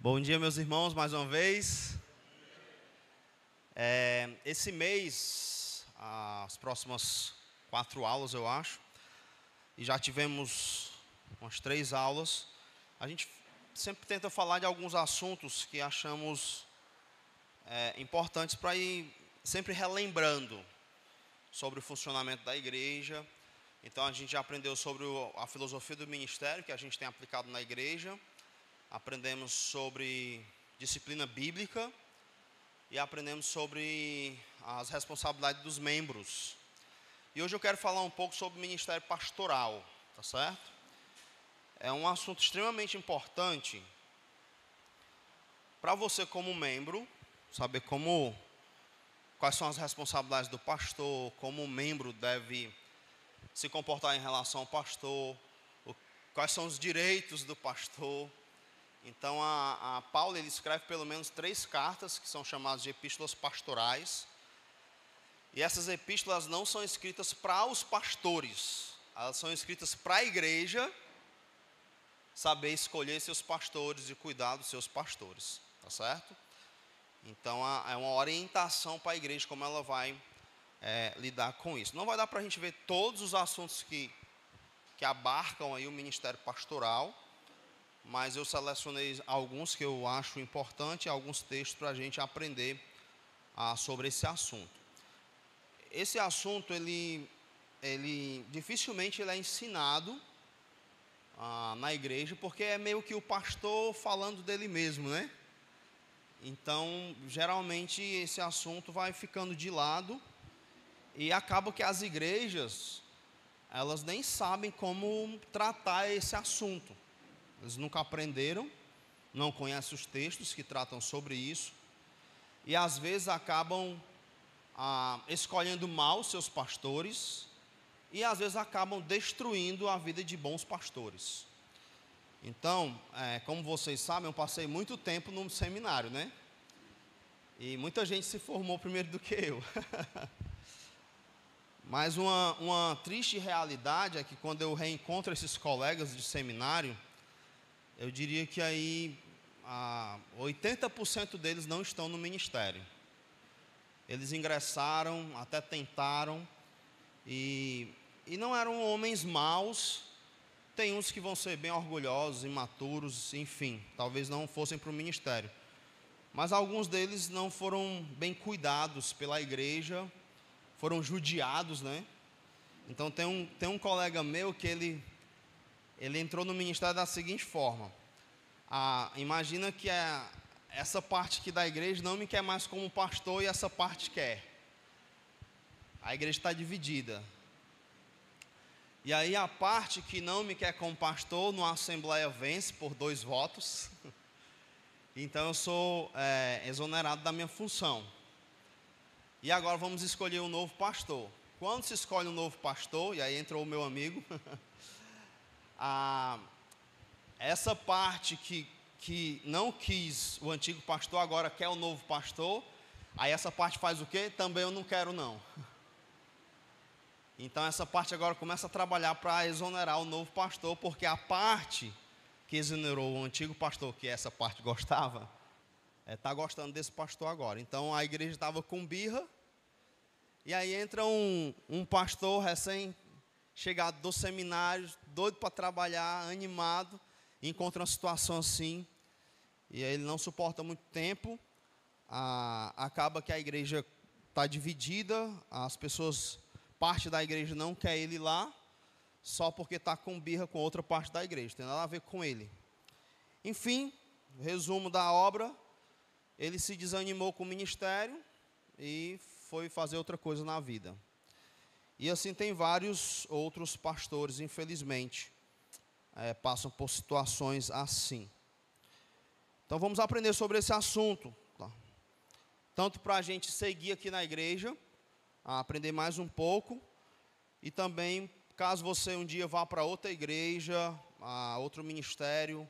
Bom dia, meus irmãos, mais uma vez. Esse mês, as próximas 4 aulas, eu acho, e já tivemos umas 3 aulas. A gente sempre tenta falar de alguns assuntos que achamos importantes para ir sempre relembrando sobre o funcionamento da igreja. Então, a gente já aprendeu sobre a filosofia do ministério que a gente tem aplicado na igreja. Aprendemos sobre disciplina bíblica e aprendemos sobre as responsabilidades dos membros. E hoje eu quero falar um pouco sobre o ministério pastoral, tá certo? É um assunto extremamente importante para você como membro, saber quais são as responsabilidades do pastor, como o membro deve se comportar em relação ao pastor, quais são os direitos do pastor. Então, a Paulo ele escreve pelo menos 3 cartas que são chamadas de epístolas pastorais. E essas epístolas não são escritas para os pastores, elas são escritas para a igreja saber escolher seus pastores e cuidar dos seus pastores, tá certo? Então, é uma orientação para a igreja como ela vai lidar com isso. Não vai dar para a gente ver todos os assuntos que abarcam aí o ministério pastoral, mas eu selecionei alguns que eu acho importante, alguns textos para a gente aprender sobre esse assunto. Esse assunto, ele dificilmente ele é ensinado na igreja, porque é meio que o pastor falando dele mesmo, né? Então, geralmente, esse assunto vai ficando de lado e acaba que as igrejas, elas nem sabem como tratar esse assunto. Eles nunca aprenderam, não conhecem os textos que tratam sobre isso. E às vezes acabam escolhendo mal seus pastores. E às vezes acabam destruindo a vida de bons pastores. Então, como vocês sabem, eu passei muito tempo num seminário, né? E muita gente se formou primeiro do que eu. Mas uma triste realidade é que quando eu reencontro esses colegas de seminário, eu diria que aí 80% deles não estão no ministério. Eles ingressaram, até tentaram, e não eram homens maus. Tem uns que vão ser bem orgulhosos, imaturos, enfim, talvez não fossem para o ministério. Mas alguns deles não foram bem cuidados pela igreja, foram judiados, né? Então tem um colega meu que ele entrou no ministério da seguinte forma: imagina que essa parte aqui da igreja não me quer mais como pastor e essa parte quer. A igreja está dividida. E aí a parte que não me quer como pastor, numa assembleia vence por 2 votos. Então eu sou exonerado da minha função. E agora vamos escolher um novo pastor. Quando se escolhe um novo pastor, e aí entrou o meu amigo, essa parte que não quis o antigo pastor, agora quer o novo pastor. Aí essa parte faz o quê? Também eu não quero não. Então essa parte agora começa a trabalhar para exonerar o novo pastor, porque a parte que exonerou o antigo pastor, que essa parte gostava, está gostando desse pastor agora. Então a igreja estava com birra, e aí entra um pastor recém-chegado do seminário, doido para trabalhar, animado, encontra uma situação assim, e aí ele não suporta muito tempo, acaba que a igreja está dividida, as pessoas, parte da igreja não quer ele lá, só porque está com birra com outra parte da igreja, tem nada a ver com ele. Enfim, resumo da obra, ele se desanimou com o ministério e foi fazer outra coisa na vida. E assim tem vários outros pastores, infelizmente, passam por situações assim. Então vamos aprender sobre esse assunto, tá? Tanto para a gente seguir aqui na igreja, aprender mais um pouco, e também, caso você um dia vá para outra igreja, outro ministério,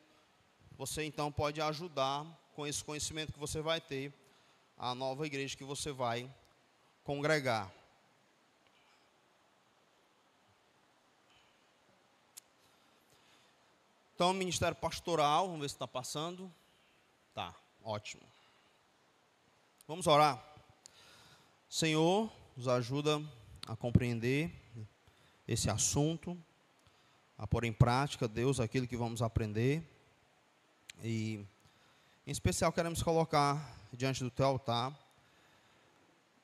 você então pode ajudar com esse conhecimento que você vai ter, a nova igreja que você vai congregar. Então, ministério pastoral, vamos ver se está passando. Tá, ótimo. Vamos orar. Senhor, nos ajuda a compreender esse assunto, a pôr em prática, Deus, aquilo que vamos aprender. E, em especial, queremos colocar diante do teu altar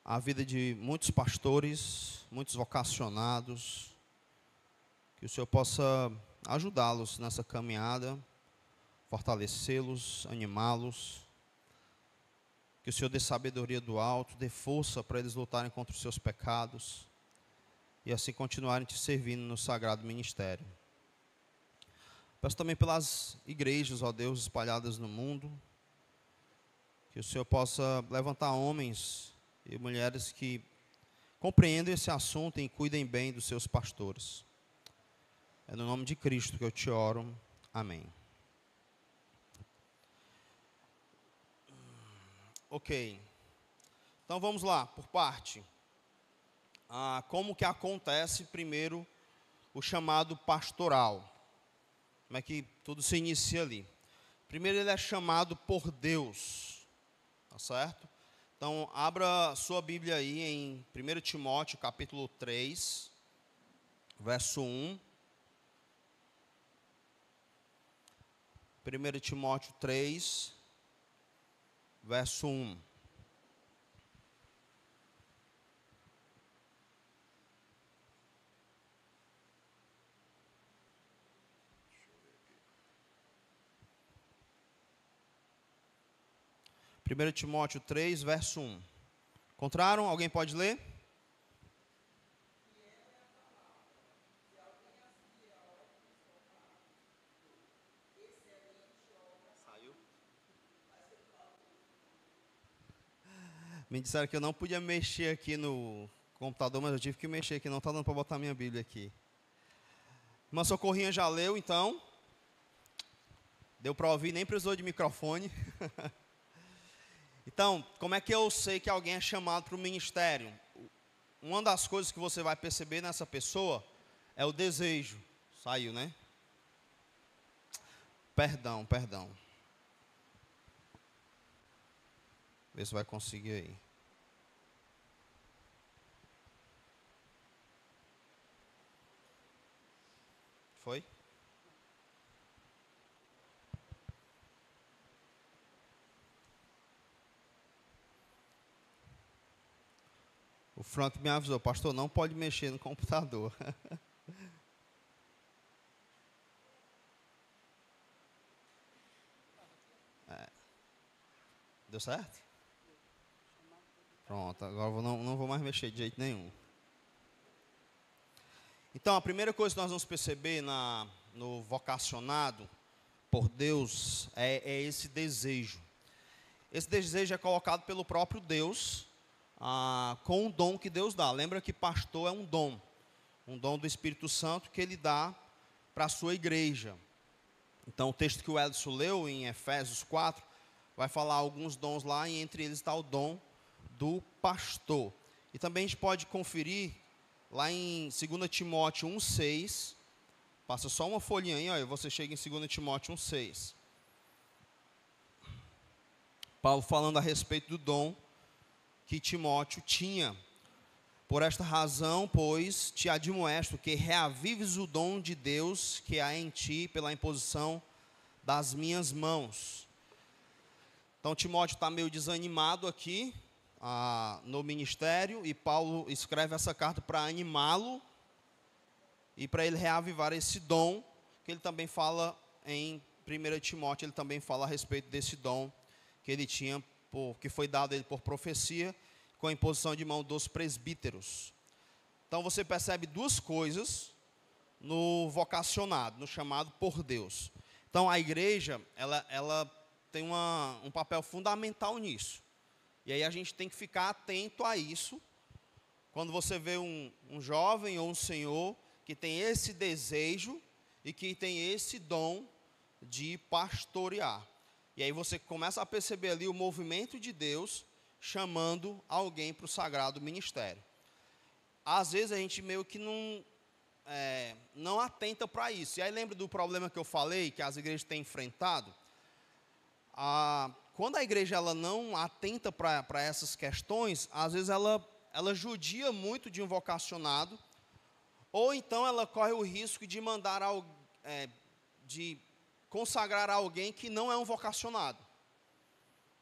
a vida de muitos pastores, muitos vocacionados, que o Senhor possa ajudá-los nessa caminhada, fortalecê-los, animá-los, que o Senhor dê sabedoria do alto, dê força para eles lutarem contra os seus pecados e assim continuarem te servindo no sagrado ministério. Peço também pelas igrejas, ó Deus, espalhadas no mundo, que o Senhor possa levantar homens e mulheres que compreendam esse assunto e cuidem bem dos seus pastores. É no nome de Cristo que eu te oro. Amém. Ok. Então vamos lá, por parte. Como que acontece primeiro o chamado pastoral? Como é que tudo se inicia ali? Primeiro ele é chamado por Deus, tá certo? Então abra sua Bíblia aí em 1 Timóteo capítulo 3, verso 1. 1 Timóteo 3, verso 1. Primeiro Timóteo 3, verso 1. Encontraram? Alguém pode ler? Saiu? Me disseram que eu não podia mexer aqui no computador, mas eu tive que mexer aqui, não está dando para botar minha Bíblia aqui. Irmã Socorrinha já leu, então. Deu para ouvir, nem precisou de microfone. Então, como é que eu sei que alguém é chamado para o ministério? Uma das coisas que você vai perceber nessa pessoa é o desejo. Saiu, né? Perdão. Vê se vai conseguir aí. Foi? O Frank me avisou, pastor, não pode mexer no computador. Deu certo? Pronto, agora eu não vou mais mexer de jeito nenhum. Então, a primeira coisa que nós vamos perceber no vocacionado por Deus é esse desejo. Esse desejo é colocado pelo próprio Deus, com um dom que Deus dá. Lembra que pastor é um dom do Espírito Santo que ele dá para a sua igreja. Então, o texto que o Edson leu em Efésios 4, vai falar alguns dons lá, e entre eles está o dom do pastor. E também a gente pode conferir lá em 2 Timóteo 1,6, passa só uma folhinha aí, ó, você chega em 2 Timóteo 1,6. Paulo falando a respeito do dom que Timóteo tinha. Por esta razão, pois, te admoesto que reavives o dom de Deus que há em ti pela imposição das minhas mãos. Então, Timóteo está meio desanimado aqui no ministério, e Paulo escreve essa carta para animá-lo e para ele reavivar esse dom, que ele também fala em 1 Timóteo, ele também fala a respeito desse dom que ele tinha, que foi dado a ele por profecia, com a imposição de mão dos presbíteros. Então você percebe duas coisas no vocacionado, no chamado por Deus. Então a igreja, ela tem um papel fundamental nisso. E aí a gente tem que ficar atento a isso. Quando você vê um jovem ou um senhor que tem esse desejo e que tem esse dom de pastorear. E aí você começa a perceber ali o movimento de Deus chamando alguém para o sagrado ministério. Às vezes a gente meio que não atenta para isso. E aí lembra do problema que eu falei, que as igrejas têm enfrentado? Quando a igreja ela não atenta para essas questões, às vezes ela judia muito de um vocacionado, ou então ela corre o risco de de consagrar alguém que não é um vocacionado.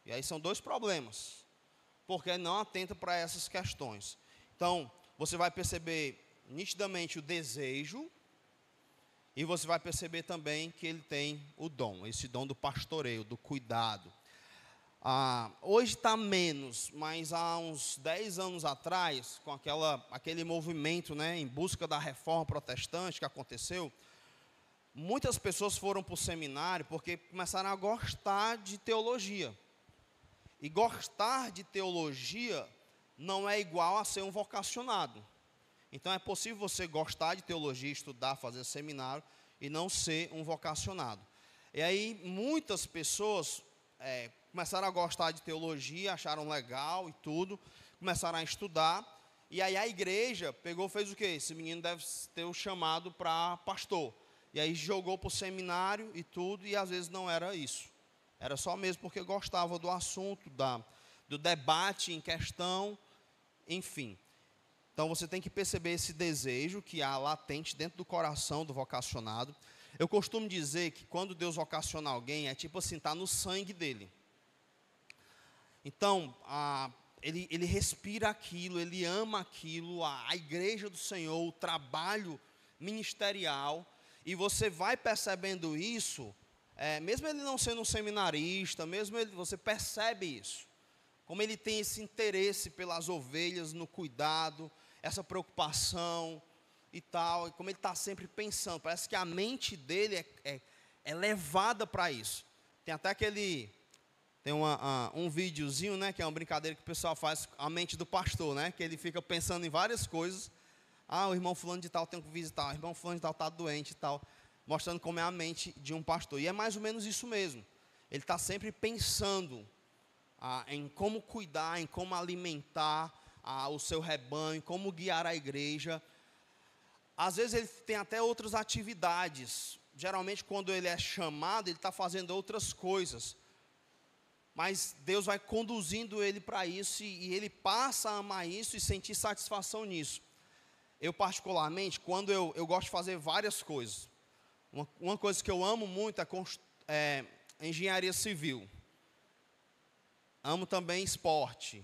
E aí são dois problemas, porque não atenta para essas questões. Então, você vai perceber nitidamente o desejo, e você vai perceber também que ele tem o dom, esse dom do pastoreio, do cuidado. Hoje está menos, mas há uns 10 anos atrás, com aquele movimento, né, em busca da reforma protestante que aconteceu, muitas pessoas foram para o seminário porque começaram a gostar de teologia. E gostar de teologia não é igual a ser um vocacionado. Então é possível você gostar de teologia, estudar, fazer seminário e não ser um vocacionado. E aí muitas pessoas começaram a gostar de teologia, acharam legal e tudo, começaram a estudar. E aí a igreja fez o quê? Esse menino deve ter o chamado para pastor. E aí jogou para o seminário e tudo, e às vezes não era isso. Era só mesmo porque gostava do assunto, do debate em questão, enfim. Então você tem que perceber esse desejo que há latente dentro do coração do vocacionado. Eu costumo dizer que quando Deus vocaciona alguém, é tipo assim, está no sangue dele. Então, ele respira aquilo, ele ama aquilo, a igreja do Senhor, o trabalho ministerial, e você vai percebendo isso, mesmo ele não sendo um seminarista, você percebe isso, como ele tem esse interesse pelas ovelhas, no cuidado, essa preocupação e tal, e como ele está sempre pensando, parece que a mente dele é levada para isso. Tem até tem um videozinho, né, que é uma brincadeira que o pessoal faz, a mente do pastor, né, que ele fica pensando em várias coisas. O irmão fulano de tal tem que visitar, o irmão fulano de tal está doente e tal, mostrando como é a mente de um pastor. E é mais ou menos isso mesmo. Ele está sempre pensando em como cuidar, em como alimentar o seu rebanho, como guiar a igreja. Às vezes ele tem até outras atividades. Geralmente quando ele é chamado, ele está fazendo outras coisas. Mas Deus vai conduzindo ele para isso, e ele passa a amar isso e sentir satisfação nisso. Eu particularmente, quando eu gosto de fazer várias coisas. Uma coisa que eu amo muito é engenharia civil. Amo também esporte.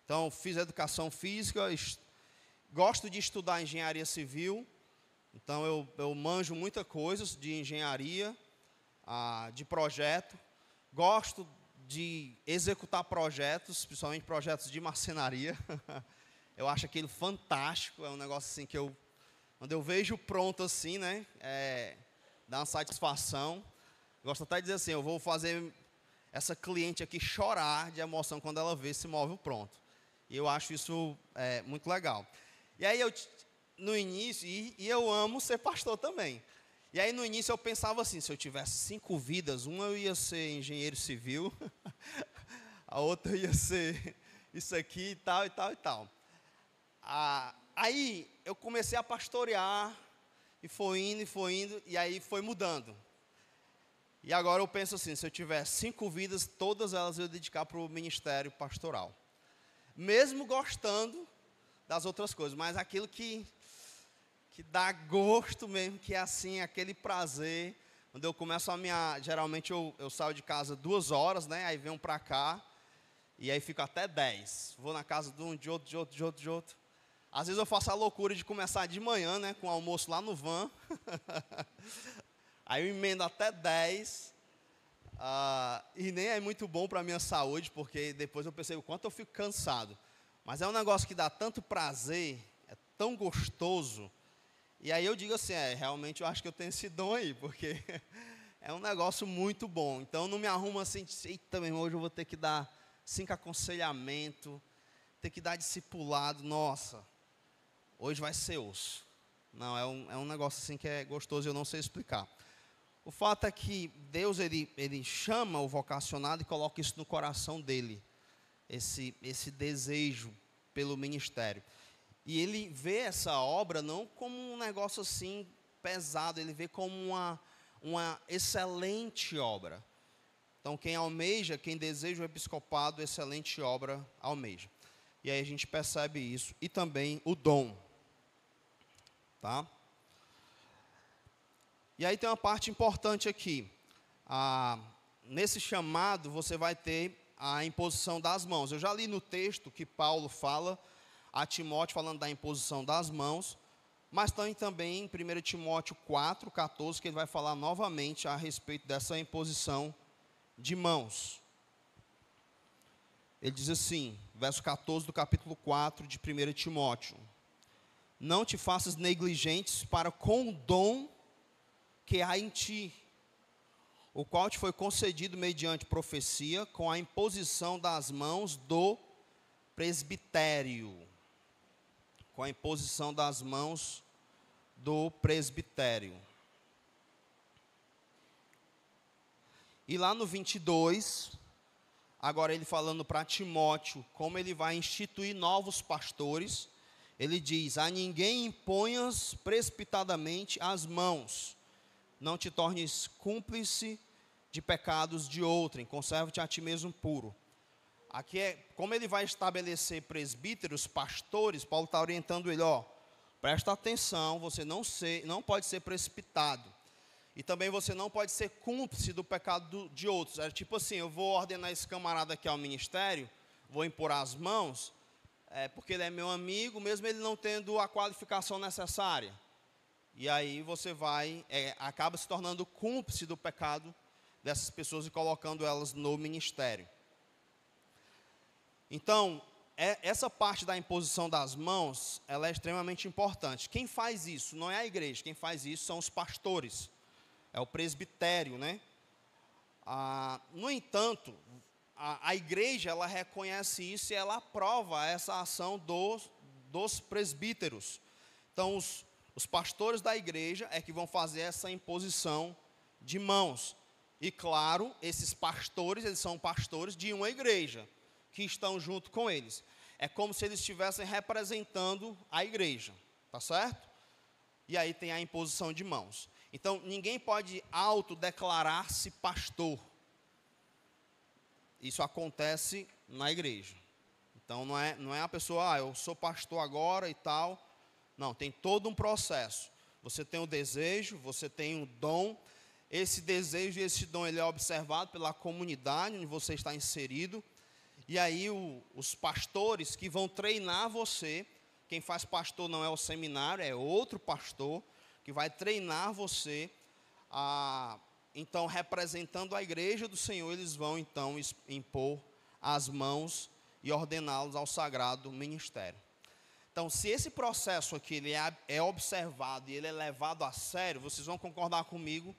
Então, fiz educação física, gosto de estudar engenharia civil. Então, eu manjo muita coisa de engenharia, de projeto. Gosto de executar projetos, principalmente projetos de marcenaria. Eu acho aquilo fantástico, é um negócio assim que quando eu vejo pronto assim, né, dá uma satisfação. Gosto até de dizer assim, eu vou fazer essa cliente aqui chorar de emoção quando ela vê esse móvel pronto. E eu acho isso muito legal. E aí no início, e eu amo ser pastor também. E aí no início eu pensava assim, se eu tivesse 5 vidas, uma eu ia ser engenheiro civil, a outra ia ser isso aqui e tal, e tal, e tal. Aí eu comecei a pastorear, e foi indo, e aí foi mudando. E agora eu penso assim, se eu tiver 5 vidas, todas elas eu ia dedicar para o ministério pastoral. Mesmo gostando das outras coisas, mas aquilo que dá gosto mesmo, que é assim, aquele prazer. Quando eu começo geralmente eu saio de casa 2 horas, né, aí venho para cá, e aí fico até 10. Vou na casa de um, de outro. Às vezes eu faço a loucura de começar de manhã, né, com o almoço lá no van. Aí eu emendo até 10. E nem é muito bom para a minha saúde, porque depois eu percebo o quanto eu fico cansado. Mas é um negócio que dá tanto prazer, é tão gostoso. E aí eu digo assim, realmente eu acho que eu tenho esse dom aí, porque é um negócio muito bom. Então não me arrumo assim, eita, meu irmão, hoje eu vou ter que dar 5 aconselhamentos, ter que dar discipulado, nossa, hoje vai ser osso. Não, é um negócio assim que é gostoso e eu não sei explicar. O fato é que Deus, ele chama o vocacionado e coloca isso no coração dele, esse desejo pelo ministério. E ele vê essa obra não como um negócio assim pesado, ele vê como uma excelente obra. Então, quem almeja, quem deseja o episcopado, excelente obra almeja. E aí a gente percebe isso. E também o dom. Tá? E aí tem uma parte importante aqui. Nesse chamado, você vai ter a imposição das mãos. Eu já li no texto que Paulo fala a Timóteo, falando da imposição das mãos. Mas tem também em 1 Timóteo 4:14, que ele vai falar novamente a respeito dessa imposição de mãos. Ele diz assim, verso 14 do capítulo 4 de 1 Timóteo: não te faças negligentes para com o dom que há em ti, o qual te foi concedido mediante profecia, com a imposição das mãos do presbitério. Com a imposição das mãos do presbitério. E lá no 22, agora ele falando para Timóteo, como ele vai instituir novos pastores, ele diz: a ninguém imponhas precipitadamente as mãos, não te tornes cúmplice de pecados de outrem, conserva-te a ti mesmo puro. Aqui como ele vai estabelecer presbíteros, pastores, Paulo está orientando ele, presta atenção, você não pode ser precipitado. E também você não pode ser cúmplice do pecado de outros. É tipo assim, eu vou ordenar esse camarada aqui ao ministério, vou impor as mãos, porque ele é meu amigo, mesmo ele não tendo a qualificação necessária. E aí você acaba se tornando cúmplice do pecado dessas pessoas e colocando elas no ministério. Então, essa parte da imposição das mãos, ela é extremamente importante. Quem faz isso não é a igreja, quem faz isso são os pastores, é o presbitério, né? No entanto, a igreja, ela reconhece isso e ela aprova essa ação dos presbíteros. Então, os pastores da igreja é que vão fazer essa imposição de mãos. E claro, esses pastores, eles são pastores de uma igreja, que estão junto com eles. É como se eles estivessem representando a igreja, tá certo? E aí tem a imposição de mãos. Então, ninguém pode autodeclarar-se pastor. Isso acontece na igreja. Então, não é a pessoa, eu sou pastor agora e tal. Não, tem todo um processo. Você tem o desejo, você tem o dom. Esse desejo e esse dom, ele é observado pela comunidade onde você está inserido. E aí os pastores que vão treinar você, quem faz pastor não é o seminário, é outro pastor, que vai treinar você, então representando a igreja do Senhor, eles vão então impor as mãos e ordená-los ao sagrado ministério. Então, se esse processo aqui ele é observado e ele é levado a sério, vocês vão concordar comigo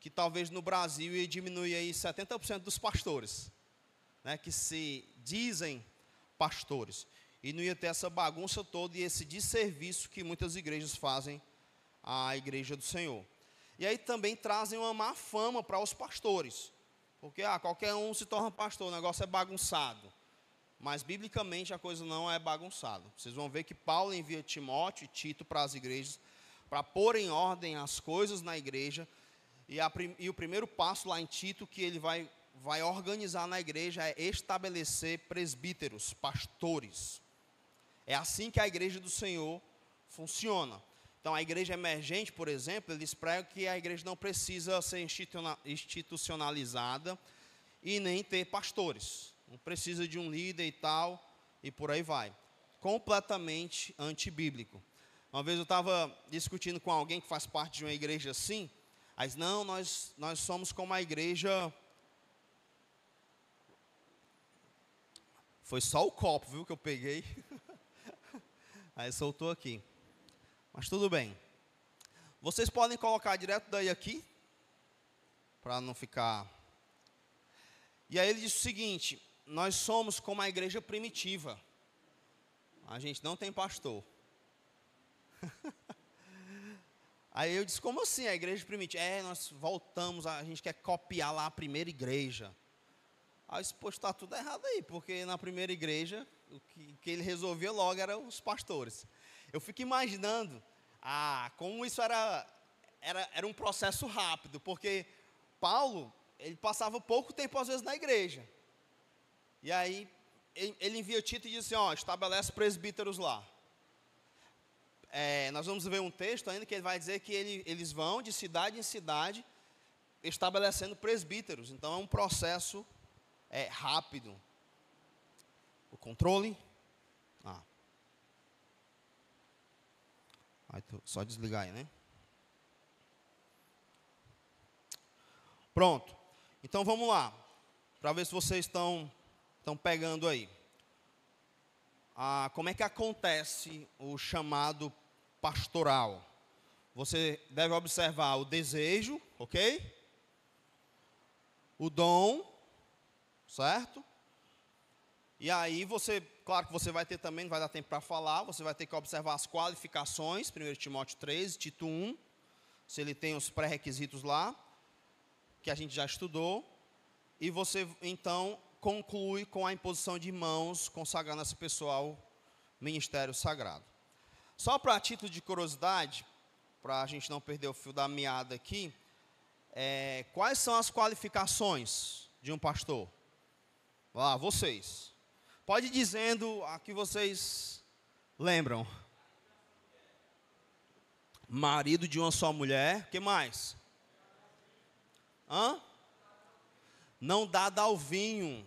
que talvez no Brasil ia diminuir aí 70% dos pastores, né, que se dizem pastores, e não ia ter essa bagunça toda e esse desserviço que muitas igrejas fazem à igreja do Senhor. E aí também trazem uma má fama para os pastores, porque qualquer um se torna pastor, o negócio é bagunçado. Mas biblicamente a coisa não é bagunçada. Vocês vão ver que Paulo envia Timóteo e Tito para as igrejas, para pôr em ordem as coisas na igreja, e o primeiro passo lá em Tito que ele vai organizar na igreja é estabelecer presbíteros, pastores. É assim que a igreja do Senhor funciona. Então, a igreja emergente, por exemplo, eles pregam que a igreja não precisa ser institucionalizada e nem ter pastores. Não precisa de um líder e tal, e por aí vai. Completamente antibíblico. Uma vez eu estava discutindo com alguém que faz parte de uma igreja assim, mas não, nós somos como a igreja... Foi só o copo, viu, que eu peguei. Aí soltou aqui. Mas tudo bem. Vocês podem colocar direto daí aqui, para não ficar... E aí ele disse o seguinte: nós somos como a igreja primitiva. A gente não tem pastor. Aí eu disse, como assim a igreja primitiva? Nós voltamos, a gente quer copiar lá a primeira igreja. Aí eu disse, poxa, está tudo errado aí, porque na primeira igreja, o que ele resolvia logo eram os pastores. Eu fico imaginando, como isso era um processo rápido, porque Paulo, ele passava pouco tempo, às vezes, na igreja. E aí, ele envia Tito e diz assim, ó, estabelece presbíteros lá. Nós vamos ver um texto ainda que ele vai dizer que eles vão de cidade em cidade, estabelecendo presbíteros. Então, é um processo rápido. O controle. Só desligar aí, né? Pronto. Então, vamos lá. Para ver se vocês estão pegando aí. Como é que acontece o chamado pastoral? Você deve observar o desejo, ok? O dom, certo? E aí claro que você vai ter também, não vai dar tempo para falar, você vai ter que observar as qualificações, 1 Timóteo 3, Tito 1, se ele tem os pré-requisitos lá, que a gente já estudou, e você, então, conclui com a imposição de mãos, consagrando essa pessoa ao ministério sagrado. Só para título de curiosidade, para a gente não perder o fio da meada aqui, quais são as qualificações de um pastor? Lá, vocês. Pode ir dizendo a que vocês lembram. Marido de uma só mulher. O que mais? Não dado ao vinho.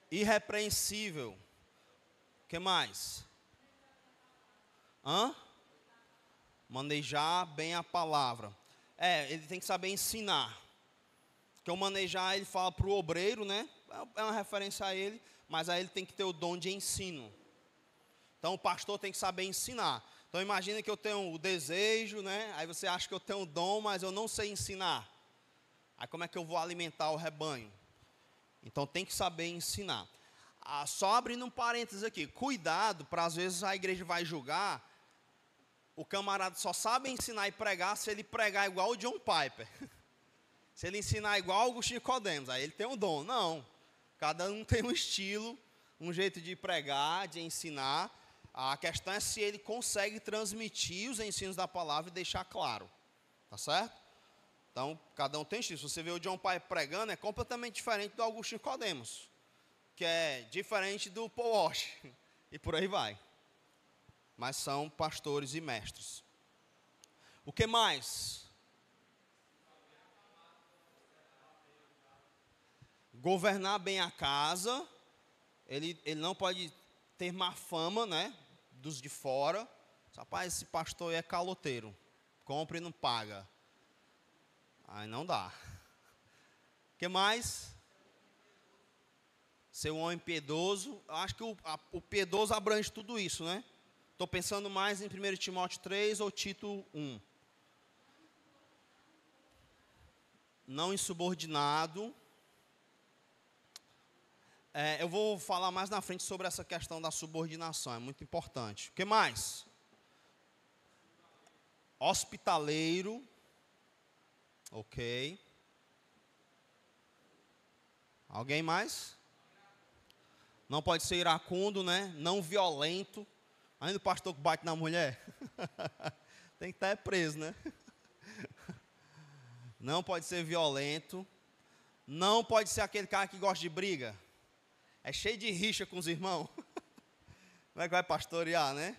Irrepreensível. O que mais? Manejar bem a palavra. Ele tem que saber ensinar. Porque o manejar, ele fala para o obreiro, né? É uma referência a ele, mas aí ele tem que ter o dom de ensino. Então, o pastor tem que saber ensinar. Então, imagina que eu tenho o desejo, né? Aí você acha que eu tenho o dom, mas eu não sei ensinar. Aí, como é que eu vou alimentar o rebanho? Então, tem que saber ensinar. Só abrindo um parênteses aqui. Cuidado, para às vezes a igreja vai julgar. O camarada só sabe ensinar e pregar se ele pregar igual o John Piper. Se ele ensinar igual o Agostinho Nicodemos, aí ele tem um dom. Não. Cada um tem um estilo, um jeito de pregar, de ensinar. A questão é se ele consegue transmitir os ensinos da palavra e deixar claro. Tá certo? Então, cada um tem estilo. Se você vê o John Piper pregando, é completamente diferente do Agostinho Nicodemos, que é diferente do Paul Walsh. E por aí vai. Mas são pastores e mestres. O que mais? Governar bem a casa. Ele não pode ter má fama, né? Dos de fora. Rapaz, esse pastor aí é caloteiro. Compra e não paga. Aí não dá. O que mais? Ser um homem piedoso. Acho que o piedoso abrange tudo isso, né? Estou pensando mais em 1 Timóteo 3 ou Tito 1. Não insubordinado. Eu vou falar mais na frente sobre essa questão da subordinação, é muito importante. O que mais? Hospitaleiro. Ok. Alguém mais? Não pode ser iracundo, né? Não violento. Ainda o pastor que bate na mulher? Tem que estar preso, né? Não pode ser violento. Não pode ser aquele cara que gosta de briga. É cheio de rixa com os irmãos. Como é que vai pastorear, né?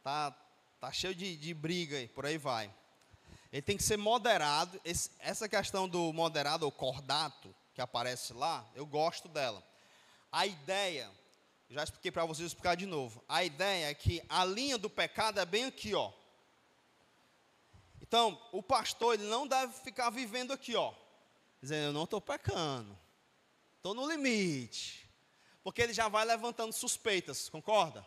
Tá cheio de briga aí, por aí vai. Ele tem que ser moderado. Essa questão do moderado ou cordato, que aparece lá, eu gosto dela. A ideia, já expliquei para vocês, vou explicar de novo. A ideia é que a linha do pecado é bem aqui, ó. Então, o pastor, ele não deve ficar vivendo aqui, ó. Dizendo, eu não estou pecando. Estou no limite. Porque ele já vai levantando suspeitas, concorda?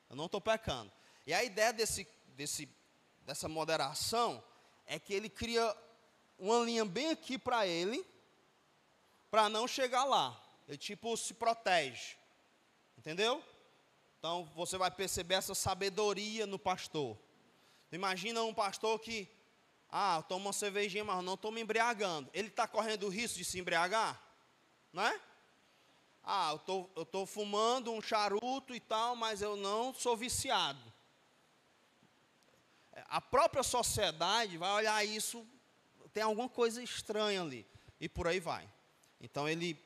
Eu não estou pecando. E a ideia dessa moderação é que ele cria uma linha bem aqui para ele, para não chegar lá. Ele tipo se protege. Entendeu? Então você vai perceber essa sabedoria no pastor. Imagina um pastor que, toma uma cervejinha, mas não estou me embriagando. Ele está correndo o risco de se embriagar? Não é? Eu estou fumando um charuto e tal, mas eu não sou viciado. A própria sociedade vai olhar isso, tem alguma coisa estranha ali, e por aí vai. Então, ele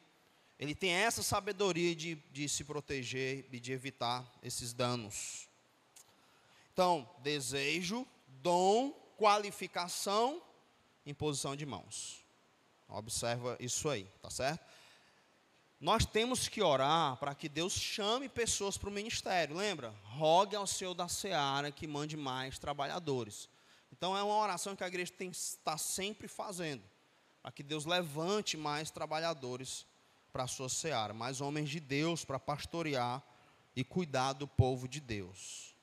tem essa sabedoria de se proteger e de evitar esses danos. Então, desejo, dom, qualificação, imposição de mãos. Observa isso aí, tá certo? Nós temos que orar para que Deus chame pessoas para o ministério, lembra? Rogue ao Senhor da seara que mande mais trabalhadores. Então, é uma oração que a igreja está sempre fazendo, para que Deus levante mais trabalhadores para a sua seara, mais homens de Deus para pastorear e cuidar do povo de Deus.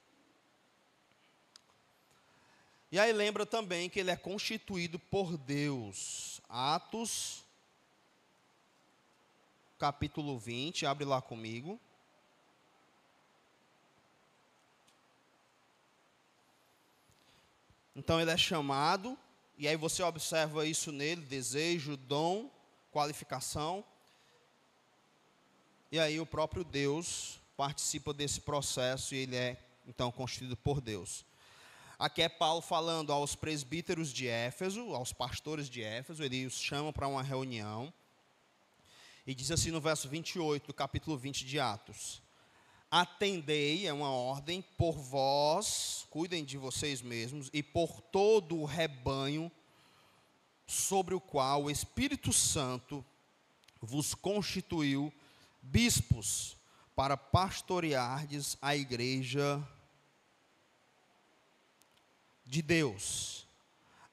E aí lembra também que ele é constituído por Deus. Atos, capítulo 20, abre lá comigo. Então ele é chamado, e aí você observa isso nele, desejo, dom, qualificação. E aí o próprio Deus participa desse processo e ele é, então, constituído por Deus. Aqui é Paulo falando aos presbíteros de Éfeso, aos pastores de Éfeso, ele os chama para uma reunião. E diz assim no verso 28 do capítulo 20 de Atos: atendei, é uma ordem, por vós, cuidem de vocês mesmos, e por todo o rebanho sobre o qual o Espírito Santo vos constituiu bispos, para pastoreardes a igreja de Deus,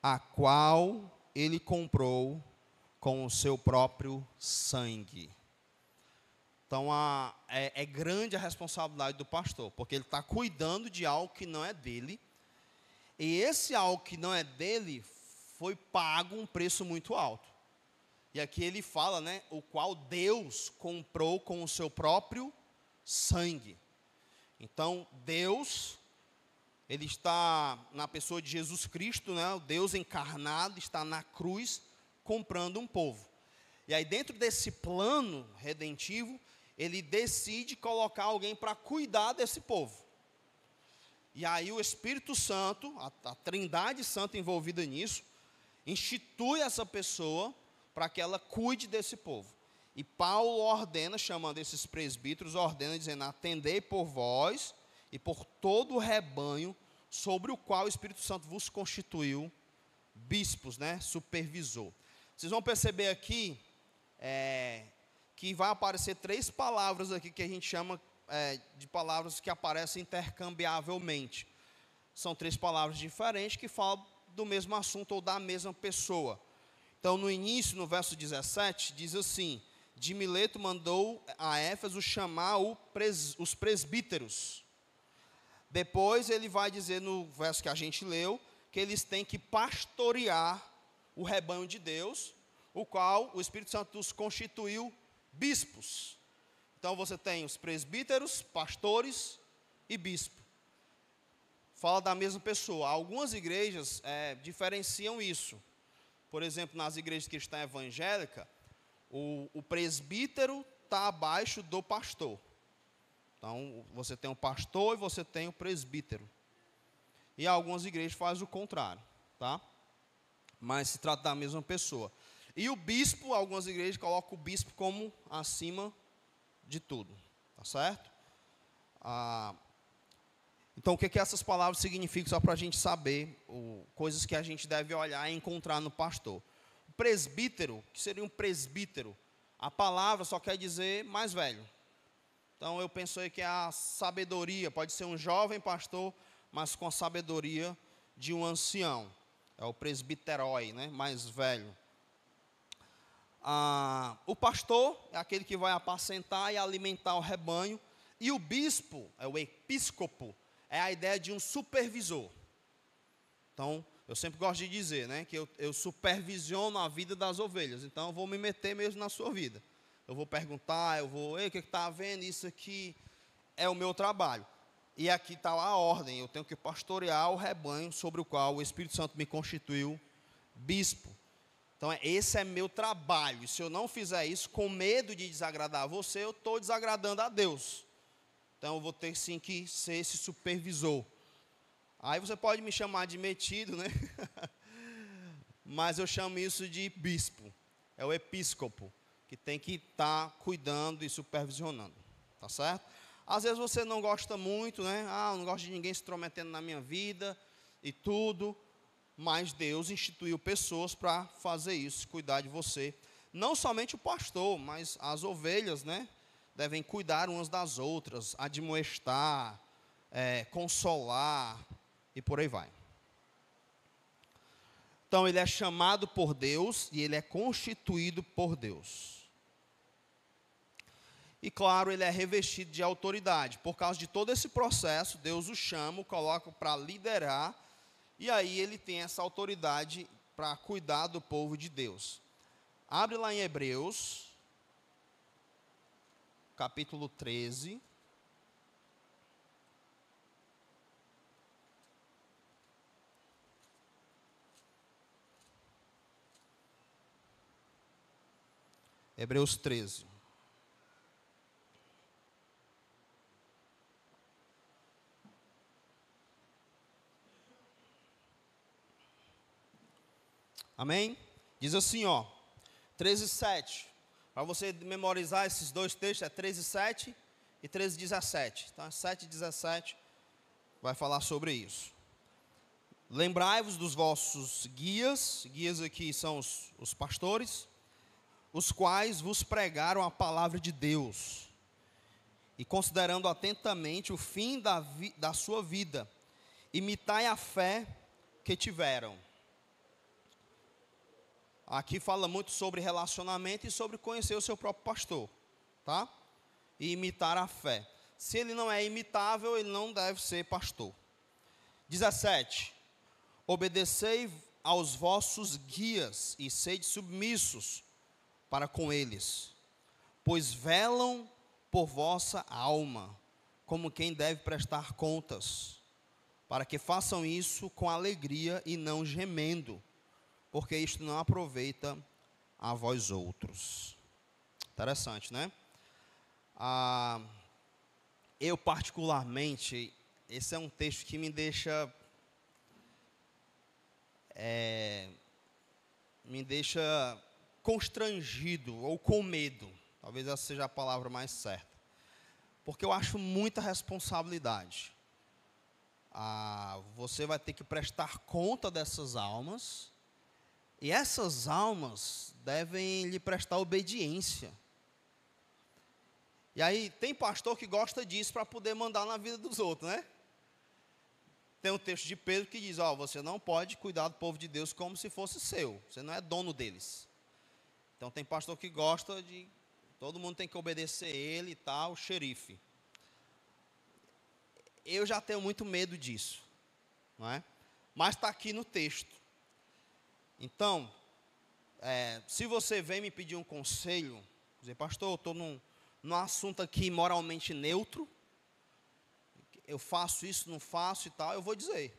a qual ele comprou com o seu próprio sangue. Então, é grande a responsabilidade do pastor, porque ele está cuidando de algo que não é dele, e esse algo que não é dele foi pago um preço muito alto. E aqui ele fala, né, o qual Deus comprou com o seu próprio sangue. Então, Deus, ele está na pessoa de Jesus Cristo, né, o Deus encarnado, está na cruz comprando um povo. E aí dentro desse plano redentivo, ele decide colocar alguém para cuidar desse povo. E aí o Espírito Santo, a Trindade Santa envolvida nisso, institui essa pessoa para que ela cuide desse povo. E Paulo ordena, chamando esses presbíteros, ordena dizendo: atendei por vós e por todo o rebanho sobre o qual o Espírito Santo vos constituiu bispos, né, supervisor. Vocês vão perceber aqui que vai aparecer 3 palavras aqui que a gente chama de palavras que aparecem intercambiavelmente. São 3 palavras diferentes que falam do mesmo assunto ou da mesma pessoa. Então, no início, no verso 17, diz assim: de Mileto mandou a Éfeso chamar os presbíteros. Depois ele vai dizer no verso que a gente leu, que eles têm que pastorear o rebanho de Deus, o qual o Espírito Santo os constituiu bispos. Então você tem os presbíteros, pastores e bispo. Fala da mesma pessoa. Algumas igrejas diferenciam isso. Por exemplo, nas igrejas cristãs evangélicas, o presbítero está abaixo do pastor. Então, você tem o pastor e você tem o presbítero. E algumas igrejas fazem o contrário, tá? Mas se trata da mesma pessoa. E o bispo, algumas igrejas colocam o bispo como acima de tudo, tá certo? Então, o que essas palavras significam, só para a gente saber, coisas que a gente deve olhar e encontrar no pastor. O presbítero, o que seria um presbítero? A palavra só quer dizer mais velho. Então, eu penso aí que é a sabedoria, pode ser um jovem pastor, mas com a sabedoria de um ancião. É o presbiterói, né, mais velho. O pastor é aquele que vai apacentar e alimentar o rebanho. E o bispo, é o episcopo, é a ideia de um supervisor. Então, eu sempre gosto de dizer, né, que eu supervisiono a vida das ovelhas. Então, eu vou me meter mesmo na sua vida. Eu vou perguntar, ei, o que está havendo? Isso aqui é o meu trabalho. E aqui está a ordem, eu tenho que pastorear o rebanho sobre o qual o Espírito Santo me constituiu bispo. Então, esse é meu trabalho. E se eu não fizer isso, com medo de desagradar você, eu estou desagradando a Deus. Então, eu vou ter sim que ser esse supervisor. Aí você pode me chamar de metido, né? Mas eu chamo isso de bispo. É o episcopo, que tem que estar cuidando e supervisionando. Tá certo? Às vezes você não gosta muito, né? Eu não gosto de ninguém se intrometendo na minha vida e tudo. Mas Deus instituiu pessoas para fazer isso, cuidar de você. Não somente o pastor, mas as ovelhas, né? Devem cuidar umas das outras, admoestar, consolar e por aí vai. Então, ele é chamado por Deus e ele é constituído por Deus. E, claro, ele é revestido de autoridade. Por causa de todo esse processo, Deus o chama, o coloca para liderar, e aí ele tem essa autoridade para cuidar do povo de Deus. Abre lá em Hebreus, capítulo 13. Hebreus 13. Amém? Diz assim, 13:7. Para você memorizar esses dois textos, é 13:7 e 13:17. Então, 7:17 vai falar sobre isso. Lembrai-vos dos vossos guias aqui são os pastores, os quais vos pregaram a palavra de Deus, e considerando atentamente o fim da sua vida, imitai a fé que tiveram. Aqui fala muito sobre relacionamento e sobre conhecer o seu próprio pastor, tá? E imitar a fé. Se ele não é imitável, ele não deve ser pastor. 17. Obedecei aos vossos guias e sede submissos para com eles, pois velam por vossa alma, como quem deve prestar contas, para que façam isso com alegria e não gemendo, porque isto não aproveita a vós outros. Interessante, né? Eu particularmente, esse é um texto que me deixa constrangido ou com medo. Talvez essa seja a palavra mais certa. Porque eu acho muita responsabilidade. Você vai ter que prestar conta dessas almas, e essas almas devem lhe prestar obediência. E aí, tem pastor que gosta disso para poder mandar na vida dos outros, né? Tem um texto de Pedro que diz, você não pode cuidar do povo de Deus como se fosse seu. Você não é dono deles. Então, tem pastor que gosta de... Todo mundo tem que obedecer ele e tal, o xerife. Eu já tenho muito medo disso, não é? Mas está aqui no texto. Então, se você vem me pedir um conselho, dizer, pastor, eu estou num assunto aqui moralmente neutro, eu faço isso, não faço e tal, eu vou dizer,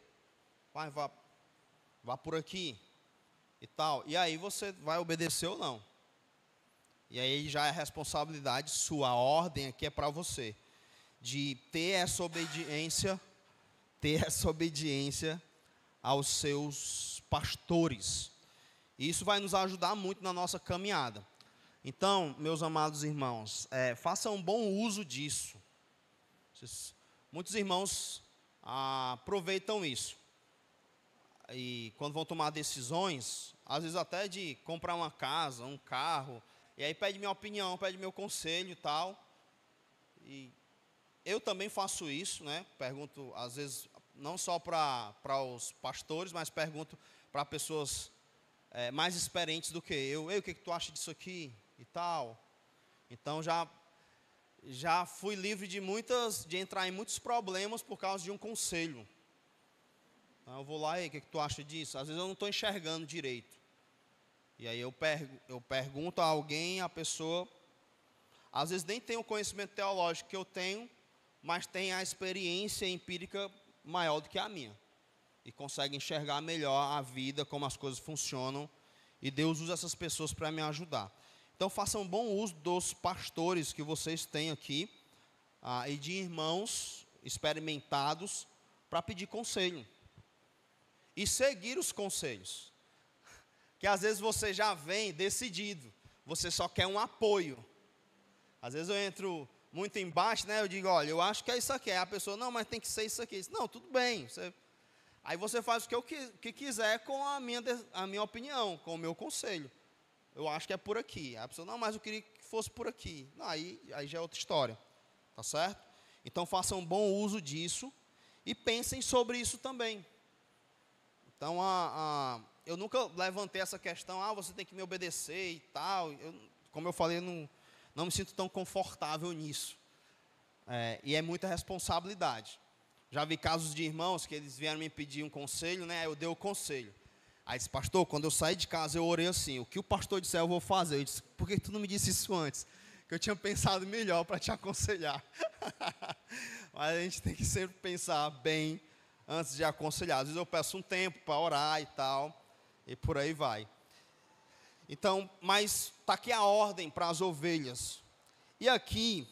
pai, vá por aqui e tal. E aí você vai obedecer ou não. E aí já é responsabilidade sua, a ordem aqui é para você, de ter essa obediência aos seus pastores. E isso vai nos ajudar muito na nossa caminhada. Então, meus amados irmãos, façam um bom uso disso. Muitos irmãos aproveitam isso. E quando vão tomar decisões, às vezes até de comprar uma casa, um carro, e aí pede minha opinião, pede meu conselho e tal. E eu também faço isso, né? Pergunto, às vezes, não só para os pastores, mas pergunto para pessoas mais experientes do que eu. O que tu acha disso aqui e tal? Então, já fui livre de entrar em muitos problemas por causa de um conselho. Então, eu vou lá, o que tu acha disso? Às vezes eu não estou enxergando direito. E aí eu pergunto a alguém, a pessoa, às vezes nem tem o conhecimento teológico que eu tenho, mas tem a experiência empírica maior do que a minha. E consegue enxergar melhor a vida, como as coisas funcionam. E Deus usa essas pessoas para me ajudar. Então, façam bom uso dos pastores que vocês têm aqui, e de irmãos experimentados, para pedir conselho e seguir os conselhos. Que às vezes você já vem decidido, você só quer um apoio. Às vezes eu entro muito embaixo, né? Eu digo, olha, eu acho que é isso aqui. Aí a pessoa, não, mas tem que ser isso aqui. Não, tudo bem. Aí você faz o que quiser com a minha opinião, com o meu conselho. Eu acho que é por aqui. Aí a pessoa, não, mas eu queria que fosse por aqui. Não, aí já é outra história. Tá certo? Então façam bom uso disso e pensem sobre isso também. Então, eu nunca levantei essa questão, você tem que me obedecer e tal. Como eu falei, eu não me sinto tão confortável nisso. E é muita responsabilidade. Já vi casos de irmãos que eles vieram me pedir um conselho, né? Eu dei o conselho. Aí disse, pastor, quando eu saí de casa, eu orei assim, o que o pastor disser eu vou fazer. Eu disse, por que tu não me disse isso antes? Que eu tinha pensado melhor para te aconselhar. Mas a gente tem que sempre pensar bem antes de aconselhar. Às vezes eu peço um tempo para orar e tal, e por aí vai. Então, mas está aqui a ordem para as ovelhas. E aqui,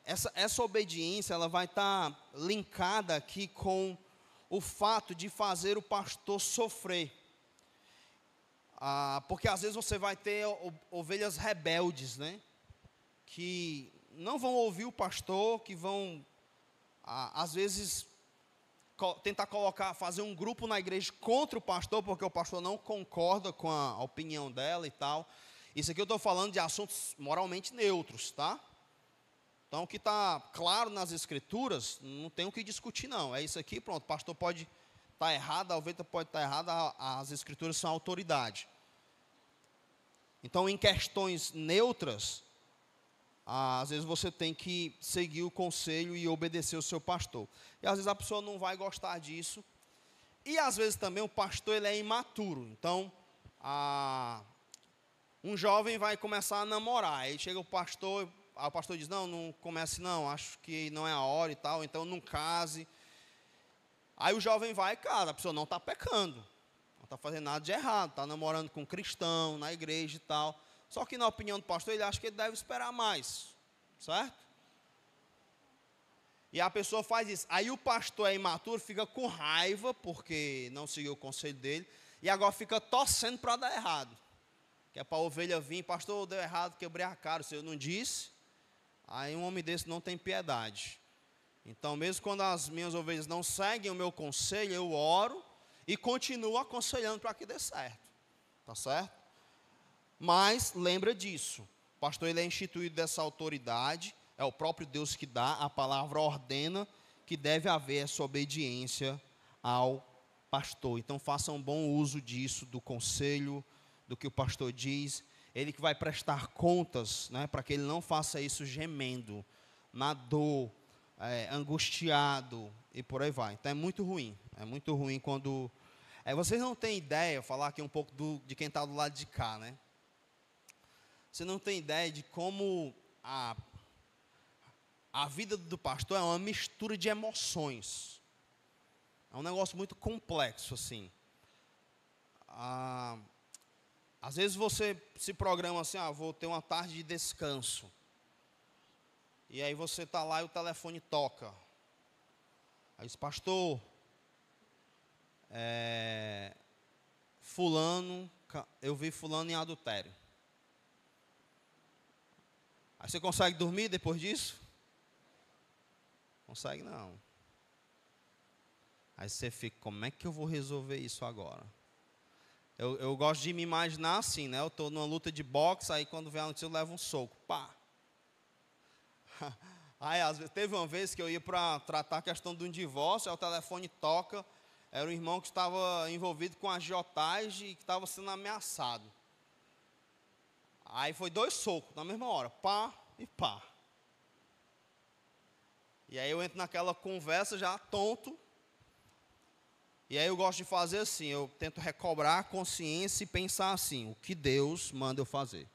essa obediência, ela vai estar linkada aqui com o fato de fazer o pastor sofrer. Porque às vezes você vai ter ovelhas rebeldes, né? Que não vão ouvir o pastor, que vão, às vezes, tentar fazer um grupo na igreja contra o pastor, porque o pastor não concorda com a opinião dela e tal. Isso aqui eu estou falando de assuntos moralmente neutros, tá? Então, o que está claro nas escrituras, não tem o que discutir, não. É isso aqui, pronto, o pastor pode estar errado, a ovelha pode estar errada, as escrituras são autoridade. Então, em questões neutras, às vezes você tem que seguir o conselho e obedecer o seu pastor. E às vezes a pessoa não vai gostar disso. E às vezes também o pastor ele é imaturo. Então, um jovem vai começar a namorar. Aí chega o pastor diz, não comece não, acho que não é a hora e tal, então não case. Aí o jovem vai, cara, a pessoa não está pecando, não está fazendo nada de errado, está namorando com um cristão, na igreja e tal. Só que na opinião do pastor, ele acha que ele deve esperar mais, certo? E a pessoa faz isso. Aí o pastor é imaturo, fica com raiva, porque não seguiu o conselho dele, e agora fica torcendo para dar errado. Que é para a ovelha vir, pastor, deu errado, quebrei a cara, o senhor não disse. Aí um homem desse não tem piedade. Então, mesmo quando as minhas ovelhas não seguem o meu conselho, eu oro e continuo aconselhando para que dê certo. Tá certo? Mas lembra disso. O pastor ele é instituído dessa autoridade, é o próprio Deus que dá, a palavra ordena que deve haver essa obediência ao pastor. Então façam bom uso disso, do conselho, do que o pastor diz. Ele que vai prestar contas, né, para que ele não faça isso gemendo, na dor, angustiado e por aí vai. Então é muito ruim quando... vocês não têm ideia, falar aqui um pouco de quem está do lado de cá, né? Você não tem ideia de como a vida do pastor é uma mistura de emoções. É um negócio muito complexo, assim. Às vezes você se programa assim, vou ter uma tarde de descanso. E aí você está lá e o telefone toca. Aí diz, pastor, eu vi fulano em adultério. Aí você consegue dormir depois disso? Consegue não. Aí você fica, como é que eu vou resolver isso agora? Eu gosto de me imaginar assim, né? Eu estou numa luta de boxe, aí quando vem a notícia eu levo um soco, pá. Aí às vezes, teve uma vez que eu ia para tratar a questão de um divórcio, aí o telefone toca, era um irmão que estava envolvido com agiotagem e que estava sendo ameaçado. Aí foi 2 socos na mesma hora, pá e pá. E aí eu entro naquela conversa já tonto. E aí eu gosto de fazer assim, eu tento recobrar a consciência e pensar assim, o que Deus manda eu fazer.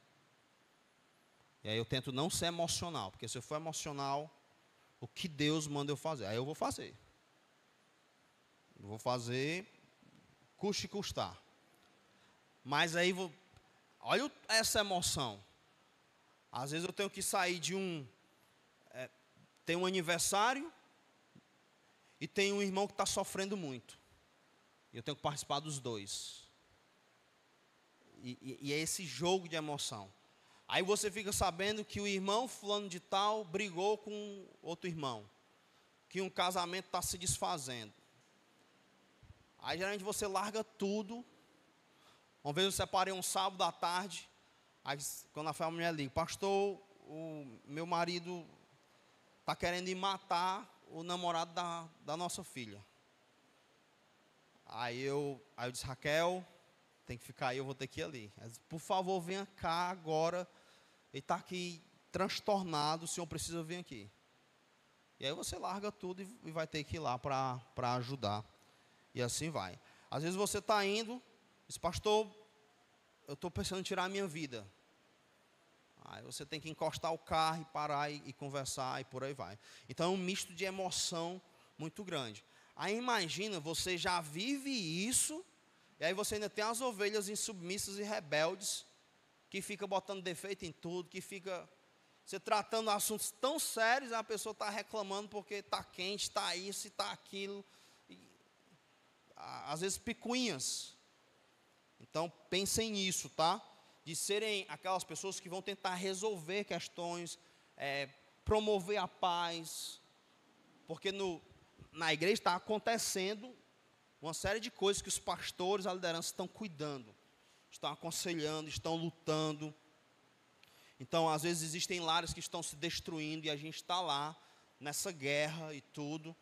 E aí eu tento não ser emocional, porque se eu for emocional, o que Deus manda eu fazer? Aí eu vou fazer. Eu vou fazer, custe custar. Mas aí, olha essa emoção. Às vezes eu tenho que sair tem um aniversário, e tem um irmão que está sofrendo muito. E eu tenho que participar dos dois. E é esse jogo de emoção. Aí você fica sabendo que o irmão fulano de tal brigou com outro irmão, que um casamento está se desfazendo. Aí geralmente você larga tudo. Uma vez eu separei um sábado à tarde, aí quando a mulher liga, pastor, o meu marido está querendo ir matar o namorado da nossa filha. Aí eu disse, Raquel, tem que ficar aí, eu vou ter que ir ali. Ela disse, por favor, venha cá agora. Ele está aqui transtornado, o senhor precisa vir aqui. E aí você larga tudo e vai ter que ir lá para ajudar. E assim vai. Às vezes você está indo, diz, pastor, eu estou pensando em tirar a minha vida. Aí você tem que encostar o carro e parar e conversar e por aí vai. Então é um misto de emoção muito grande. Aí imagina, você já vive isso, e aí você ainda tem as ovelhas insubmissas e rebeldes, que fica botando defeito em tudo, que fica você tratando assuntos tão sérios, a pessoa está reclamando porque está quente, está isso e está aquilo. E, às vezes picuinhas. Então pensem nisso, tá? De serem aquelas pessoas que vão tentar resolver questões, promover a paz. Porque na igreja está acontecendo uma série de coisas que os pastores, a liderança estão cuidando, estão aconselhando, estão lutando. Então, às vezes existem lares que estão se destruindo e a gente está lá nessa guerra e tudo.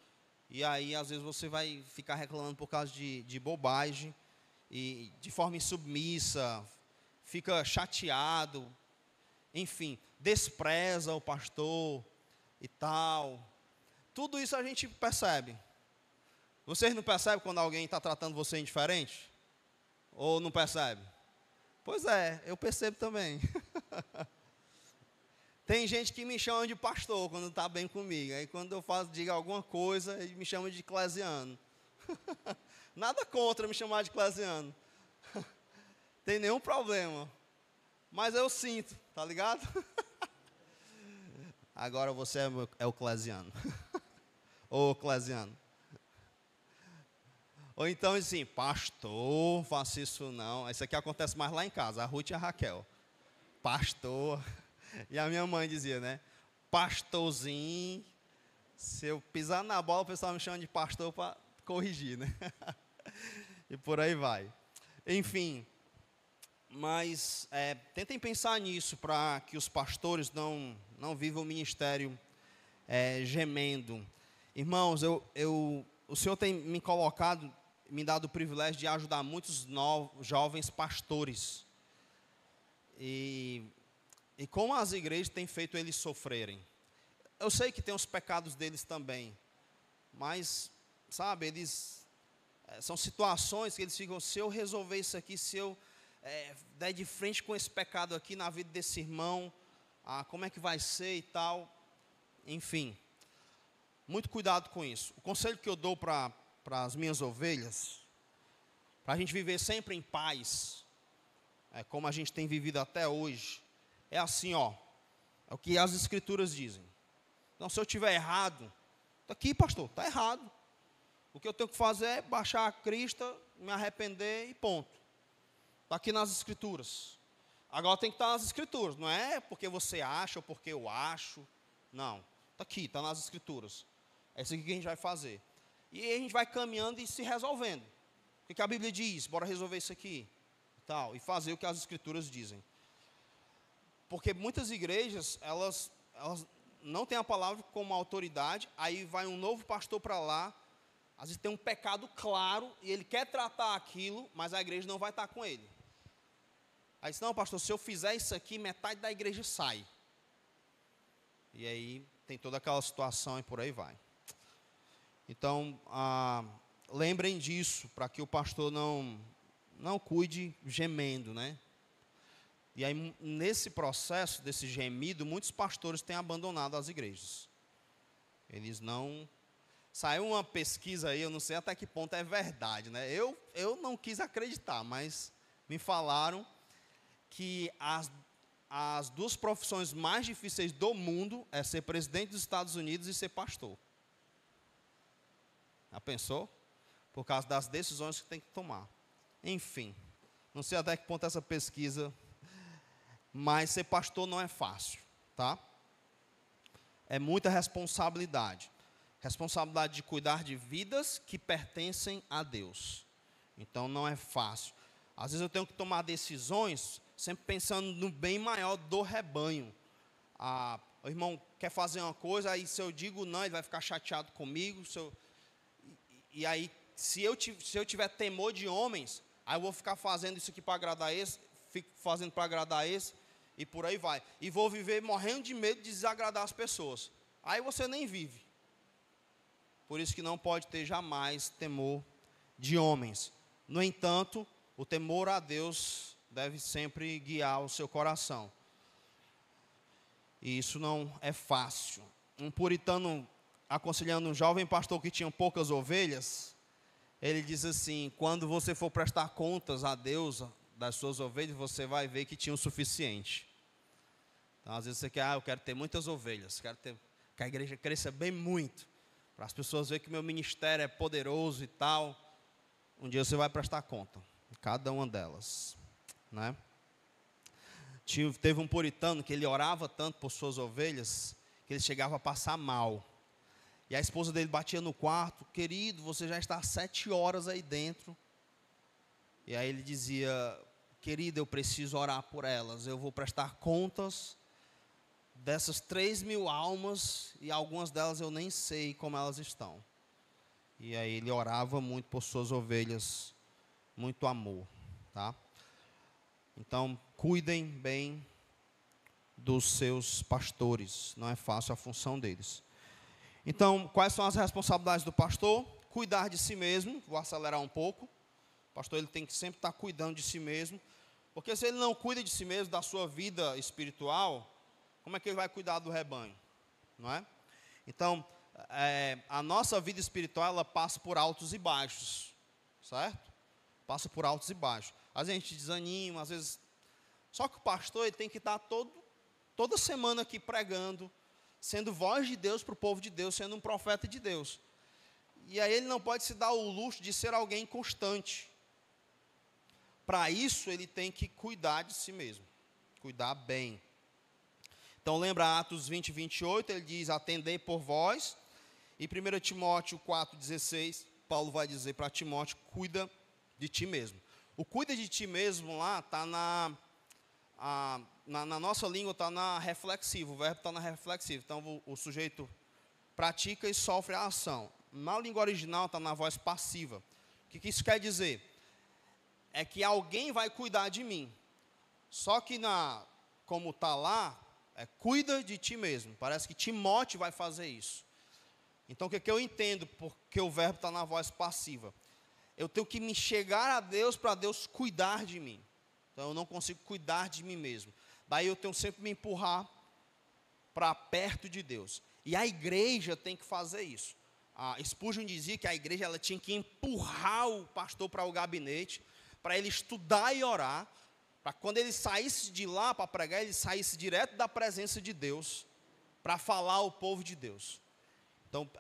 E aí, às vezes, você vai ficar reclamando por causa de bobagem e de forma insubmissa, fica chateado, enfim, despreza o pastor e tal. Tudo isso a gente percebe. Vocês não percebem quando alguém está tratando você indiferente? Ou não percebe? Pois é, eu percebo também. Tem gente que me chama de pastor quando está bem comigo. Aí quando eu digo alguma coisa, ele me chama de eclesiano. Nada contra me chamar de eclesiano. Tem nenhum problema. Mas eu sinto, tá ligado? Agora você é o eclesiano. Ou eclesiano. Ou então assim, pastor, faça isso não. Isso aqui acontece mais lá em casa, a Ruth e a Raquel. Pastor. E a minha mãe dizia, né? Pastorzinho. Se eu pisar na bola, o pessoal me chama de pastor para corrigir, né? E por aí vai. Enfim, mas tentem pensar nisso para que os pastores não vivam o ministério gemendo. Irmãos, o Senhor tem me dado o privilégio de ajudar muitos jovens pastores. E como as igrejas têm feito eles sofrerem. Eu sei que tem os pecados deles também, mas, sabe, eles são situações que eles ficam, se eu resolver isso aqui, se eu der de frente com esse pecado aqui na vida desse irmão, como é que vai ser e tal, enfim, muito cuidado com isso. O conselho que eu dou para as minhas ovelhas, para a gente viver sempre em paz, como a gente tem vivido até hoje, é assim, ó, é o que as escrituras dizem. Então, se eu estiver errado, está aqui, pastor, está errado. O que eu tenho que fazer é baixar a crista, me arrepender e ponto. Está aqui nas escrituras. Agora tem que estar nas escrituras, não é porque você acha ou porque eu acho. Não, está aqui, está nas escrituras. É isso aqui que a gente vai fazer. E aí a gente vai caminhando e se resolvendo. O que a Bíblia diz? Bora resolver isso aqui. E fazer o que as escrituras dizem. Porque muitas igrejas, elas não têm a palavra como autoridade, aí vai um novo pastor para lá, às vezes tem um pecado claro, e ele quer tratar aquilo, mas a igreja não vai estar com ele. Aí diz, não, pastor, se eu fizer isso aqui, metade da igreja sai. E aí tem toda aquela situação e por aí vai. Então, lembrem disso, para que o pastor não cuide gemendo, né? E aí, nesse processo, desse gemido, muitos pastores têm abandonado as igrejas. Eles não... Saiu uma pesquisa aí, eu não sei até que ponto é verdade, né? Eu não quis acreditar, mas me falaram que as duas profissões mais difíceis do mundo é ser presidente dos Estados Unidos e ser pastor. Já pensou? Por causa das decisões que tem que tomar. Enfim, não sei até que ponto essa pesquisa, mas ser pastor não é fácil, tá? É muita responsabilidade. Responsabilidade de cuidar de vidas que pertencem a Deus. Então não é fácil. Às vezes eu tenho que tomar decisões sempre pensando no bem maior do rebanho. O irmão quer fazer uma coisa, aí se eu digo não, ele vai ficar chateado comigo. E aí, se eu tiver temor de homens, aí eu vou ficar fazendo isso aqui para agradar esse, fico fazendo para agradar esse, e por aí vai. E vou viver morrendo de medo de desagradar as pessoas. Aí você nem vive. Por isso que não pode ter jamais temor de homens. No entanto, o temor a Deus deve sempre guiar o seu coração. E isso não é fácil. Um puritano aconselhando um jovem pastor que tinha poucas ovelhas, ele diz assim: quando você for prestar contas a Deus das suas ovelhas, você vai ver que tinha o suficiente. Então, às vezes você quer, eu quero ter muitas ovelhas, que a igreja cresça bem muito, para as pessoas verem que o meu ministério é poderoso e tal. Um dia você vai prestar conta de cada uma delas, né? Teve um puritano que ele orava tanto por suas ovelhas, que ele chegava a passar mal. E a esposa dele batia no quarto: querido, você já está há 7 horas aí dentro. E aí ele dizia: querido, eu preciso orar por elas, eu vou prestar contas dessas 3.000 almas, e algumas delas eu nem sei como elas estão. E aí ele orava muito por suas ovelhas, muito amor, tá? Então, cuidem bem dos seus pastores, não é fácil a função deles. Então, quais são as responsabilidades do pastor? Cuidar de si mesmo. Vou acelerar um pouco. O pastor ele tem que sempre estar cuidando de si mesmo, porque se ele não cuida de si mesmo, da sua vida espiritual, como é que ele vai cuidar do rebanho? Não é? Então, a nossa vida espiritual, ela passa por altos e baixos, certo? Passa por altos e baixos. Às vezes a gente desanima, às vezes... Só que o pastor ele tem que estar toda semana aqui pregando, sendo voz de Deus para o povo de Deus, sendo um profeta de Deus. E aí ele não pode se dar o luxo de ser alguém constante. Para isso, ele tem que cuidar de si mesmo, cuidar bem. Então, lembra Atos 20, 28, ele diz: atendei por vós. E 1 Timóteo 4,16, Paulo vai dizer para Timóteo: cuida de ti mesmo. O cuida de ti mesmo lá está na nossa língua, está na reflexiva, o verbo está na reflexiva. Então, o sujeito pratica e sofre a ação. Na língua original está na voz passiva. O que isso quer dizer? É que alguém vai cuidar de mim. Só que, como está lá, cuida de ti mesmo. Parece que Timóteo vai fazer isso. Então, o que eu entendo? Porque o verbo está na voz passiva. Eu tenho que me chegar a Deus para Deus cuidar de mim. Então, eu não consigo cuidar de mim mesmo. Daí eu tenho sempre que me empurrar para perto de Deus. E a igreja tem que fazer isso. A Spurgeon dizia que a igreja ela tinha que empurrar o pastor para o gabinete, para ele estudar e orar, para quando ele saísse de lá para pregar, ele saísse direto da presença de Deus, para falar ao povo de Deus. Então,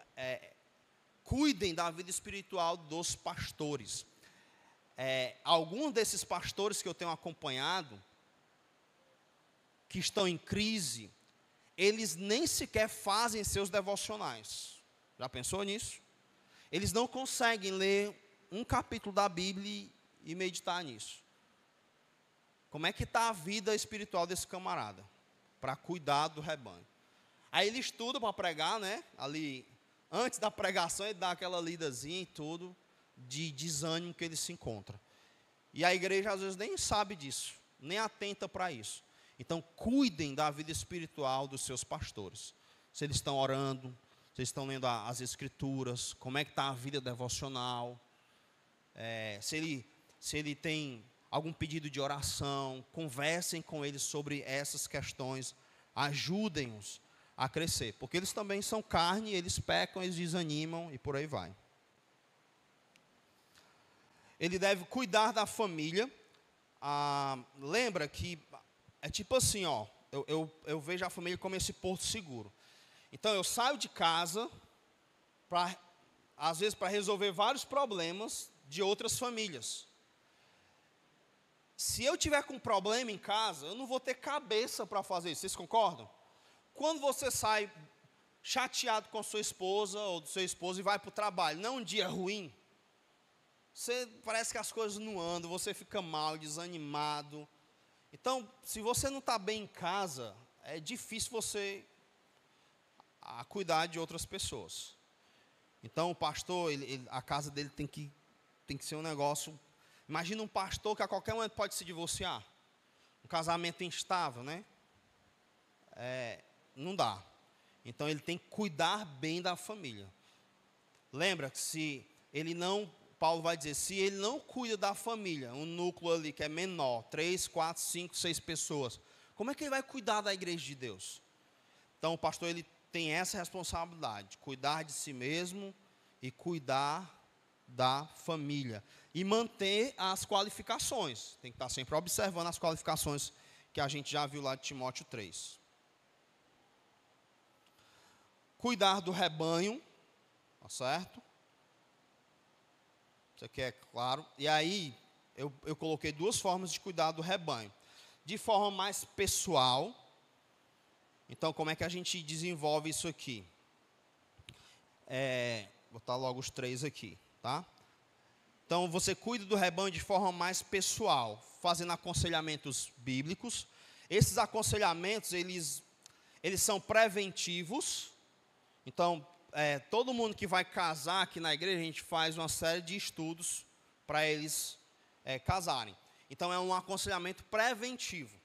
cuidem da vida espiritual dos pastores. Alguns desses pastores que eu tenho acompanhado, que estão em crise, eles nem sequer fazem seus devocionais. Já pensou nisso? Eles não conseguem ler um capítulo da Bíblia e meditar nisso. Como é que está a vida espiritual desse camarada? Para cuidar do rebanho. Aí ele estuda para pregar, né? Ali, antes da pregação, ele dá aquela lidazinha e tudo, de desânimo que ele se encontra. E a igreja às vezes nem sabe disso, nem atenta para isso. Então, cuidem da vida espiritual dos seus pastores. Se eles estão orando, se eles estão lendo as escrituras, como é que está a vida devocional, se ele tem algum pedido de oração, conversem com eles sobre essas questões, ajudem-os a crescer, porque eles também são carne, eles pecam, eles desanimam e por aí vai. Ele deve cuidar da família. Lembra que é tipo assim, ó, eu vejo a família como esse porto seguro. Então eu saio de casa para às vezes, para resolver vários problemas de outras famílias. Se eu tiver com um problema em casa, eu não vou ter cabeça para fazer isso. Vocês concordam? Quando você sai chateado com a sua esposa ou do seu esposo e vai para o trabalho, não é um dia ruim, parece que as coisas não andam, você fica mal, desanimado. Então, se você não está bem em casa, é difícil você cuidar de outras pessoas. Então, o pastor, a casa dele tem que ser um negócio. Imagina um pastor que a qualquer momento pode se divorciar. Um casamento instável, né? Não dá. Então, ele tem que cuidar bem da família. Lembra que Paulo vai dizer, se ele não cuida da família, um núcleo ali que é menor, 3, 4, 5, 6 pessoas, como é que ele vai cuidar da igreja de Deus? Então, o pastor, ele tem essa responsabilidade, cuidar de si mesmo e cuidar da família. E manter as qualificações. Tem que estar sempre observando as qualificações que a gente já viu lá de Timóteo 3. Cuidar do rebanho, tá certo? Isso aqui é claro. E aí, eu coloquei 2 formas de cuidar do rebanho. De forma mais pessoal. Então, como é que a gente desenvolve isso aqui? Vou botar logo os 3 aqui, tá? Então, você cuida do rebanho de forma mais pessoal, fazendo aconselhamentos bíblicos. Esses aconselhamentos, eles são preventivos. Então, todo mundo que vai casar aqui na igreja, a gente faz uma série de estudos para eles casarem. Então, é um aconselhamento preventivo.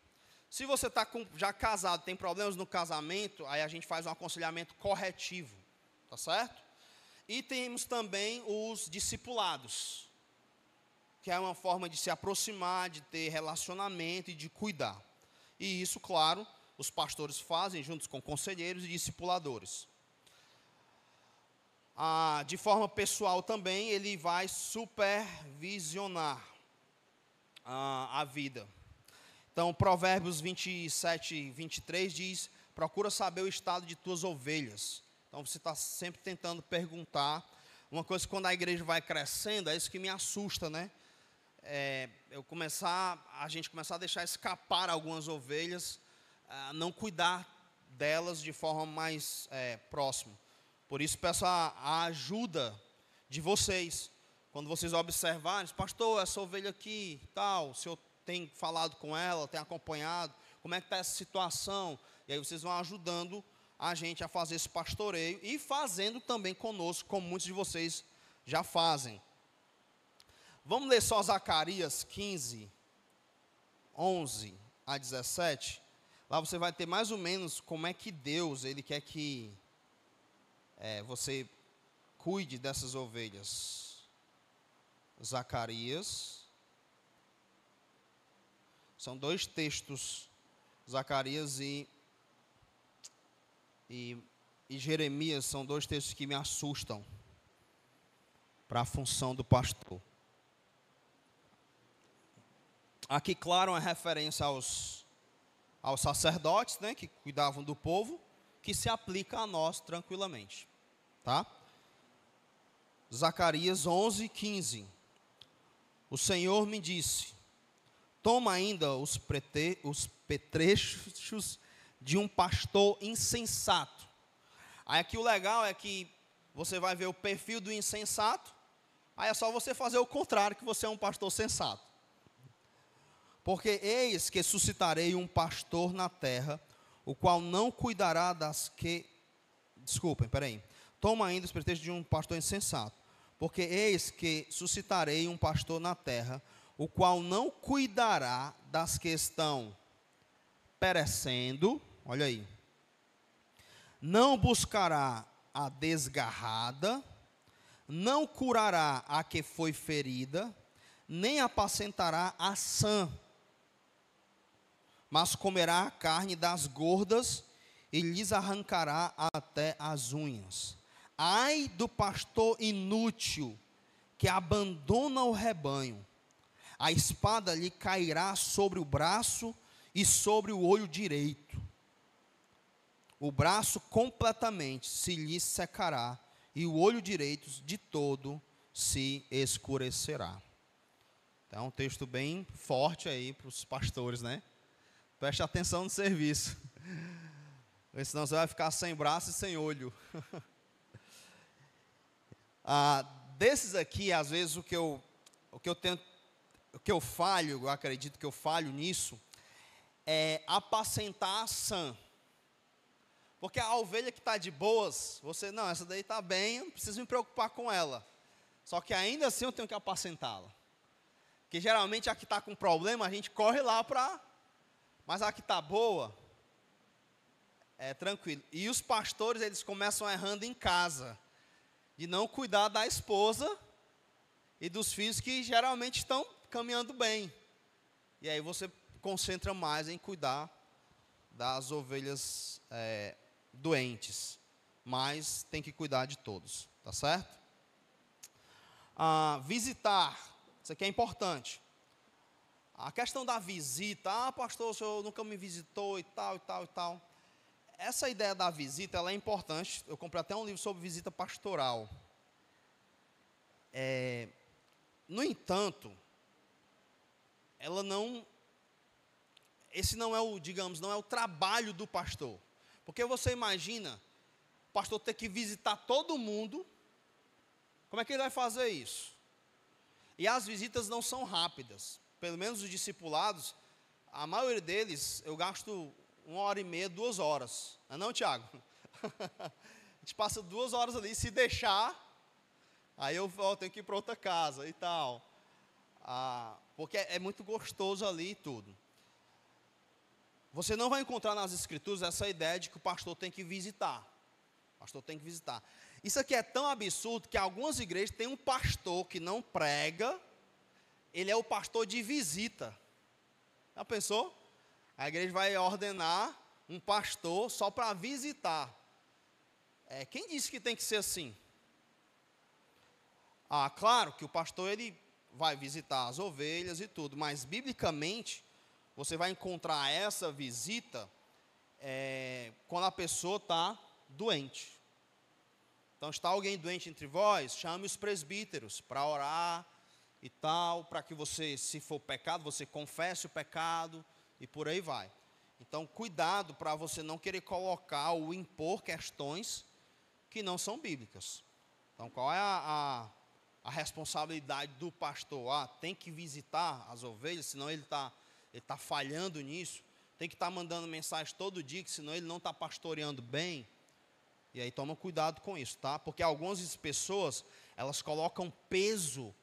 Se você está já casado, tem problemas no casamento, aí a gente faz um aconselhamento corretivo, tá certo? E temos também os discipulados, que é uma forma de se aproximar, de ter relacionamento e de cuidar. E isso, claro, os pastores fazem juntos com conselheiros e discipuladores. De forma pessoal também, ele vai supervisionar a vida. Então, Provérbios 27, 23 diz, procura saber o estado de tuas ovelhas. Então, você está sempre tentando perguntar. Uma coisa, quando a igreja vai crescendo, é isso que me assusta, né? A gente começar a deixar escapar algumas ovelhas, não cuidar delas de forma mais próxima. Por isso, peço a ajuda de vocês. Quando vocês observarem, pastor, essa ovelha aqui, tal, o senhor tem falado com ela, tem acompanhado, como é que está essa situação? E aí vocês vão ajudando a gente a fazer esse pastoreio e fazendo também conosco, como muitos de vocês já fazem. Vamos ler só Zacarias 15, 11 a 17. Lá você vai ter mais ou menos como é que Deus, Ele quer que você cuide dessas ovelhas. Zacarias. São 2 textos, Zacarias e Jeremias, são 2 textos que me assustam para a função do pastor. Aqui, claro, uma referência aos sacerdotes, né, que cuidavam do povo, que se aplica a nós tranquilamente, tá? Zacarias 11, 15. O Senhor me disse, toma ainda os petrechos de um pastor insensato. Aí aqui o legal é que você vai ver o perfil do insensato, aí é só você fazer o contrário, que você é um pastor sensato. Porque eis que suscitarei um pastor na terra, o qual não cuidará Toma ainda os pretextos de um pastor insensato. Porque eis que suscitarei um pastor na terra, o qual não cuidará das que estão perecendo. Olha aí. Não buscará a desgarrada, não curará a que foi ferida, nem apacentará a sã, mas comerá a carne das gordas e lhes arrancará até as unhas. Ai do pastor inútil que abandona o rebanho, a espada lhe cairá sobre o braço e sobre o olho direito. O braço completamente se lhe secará e o olho direito de todo se escurecerá. Então, um texto bem forte aí para os pastores, né? Preste atenção no serviço, porque senão você vai ficar sem braço e sem olho. Desses aqui, às vezes, o que eu falho, eu acredito que eu falho nisso, é apacentar a sã. Porque a ovelha que está de boas, você, não, essa daí está bem, eu não preciso me preocupar com ela. Só que ainda assim eu tenho que apacentá-la. Porque geralmente a que está com problema, a gente corre lá para... Mas a que está boa, é tranquilo. E os pastores, eles começam errando em casa. De não cuidar da esposa e dos filhos que geralmente estão caminhando bem. E aí você concentra mais em cuidar das ovelhas doentes. Mas tem que cuidar de todos, tá certo? Visitar, isso aqui é importante. A questão da visita, pastor, o senhor nunca me visitou e tal, e tal, e tal. Essa ideia da visita, ela é importante. Eu comprei até um livro sobre visita pastoral. No entanto, esse não é o, digamos, não é o trabalho do pastor. Porque você imagina, o pastor ter que visitar todo mundo, como é que ele vai fazer isso? E as visitas não são rápidas. Pelo menos os discipulados, a maioria deles, eu gasto 1h30, 2 horas. Não é não, Tiago? A gente passa 2 horas ali, se deixar, aí eu tenho que ir para outra casa e tal. Porque é muito gostoso ali e tudo. Você não vai encontrar nas escrituras essa ideia de que o pastor tem que visitar. O pastor tem que visitar. Isso aqui é tão absurdo que algumas igrejas têm um pastor que não prega, ele é o pastor de visita. Já pensou? A igreja vai ordenar um pastor só para visitar. Quem disse que tem que ser assim? Claro que o pastor ele vai visitar as ovelhas e tudo, mas biblicamente você vai encontrar essa visita quando a pessoa está doente. Então, está alguém doente entre vós, chame os presbíteros para orar e tal, para que você, se for pecado, você confesse o pecado e por aí vai. Então, cuidado para você não querer colocar ou impor questões que não são bíblicas. Então, qual é a responsabilidade do pastor? Tem que visitar as ovelhas, senão ele está falhando nisso. Tem que estar mandando mensagem todo dia, que senão ele não está pastoreando bem. E aí toma cuidado com isso, tá? Porque algumas pessoas, elas colocam peso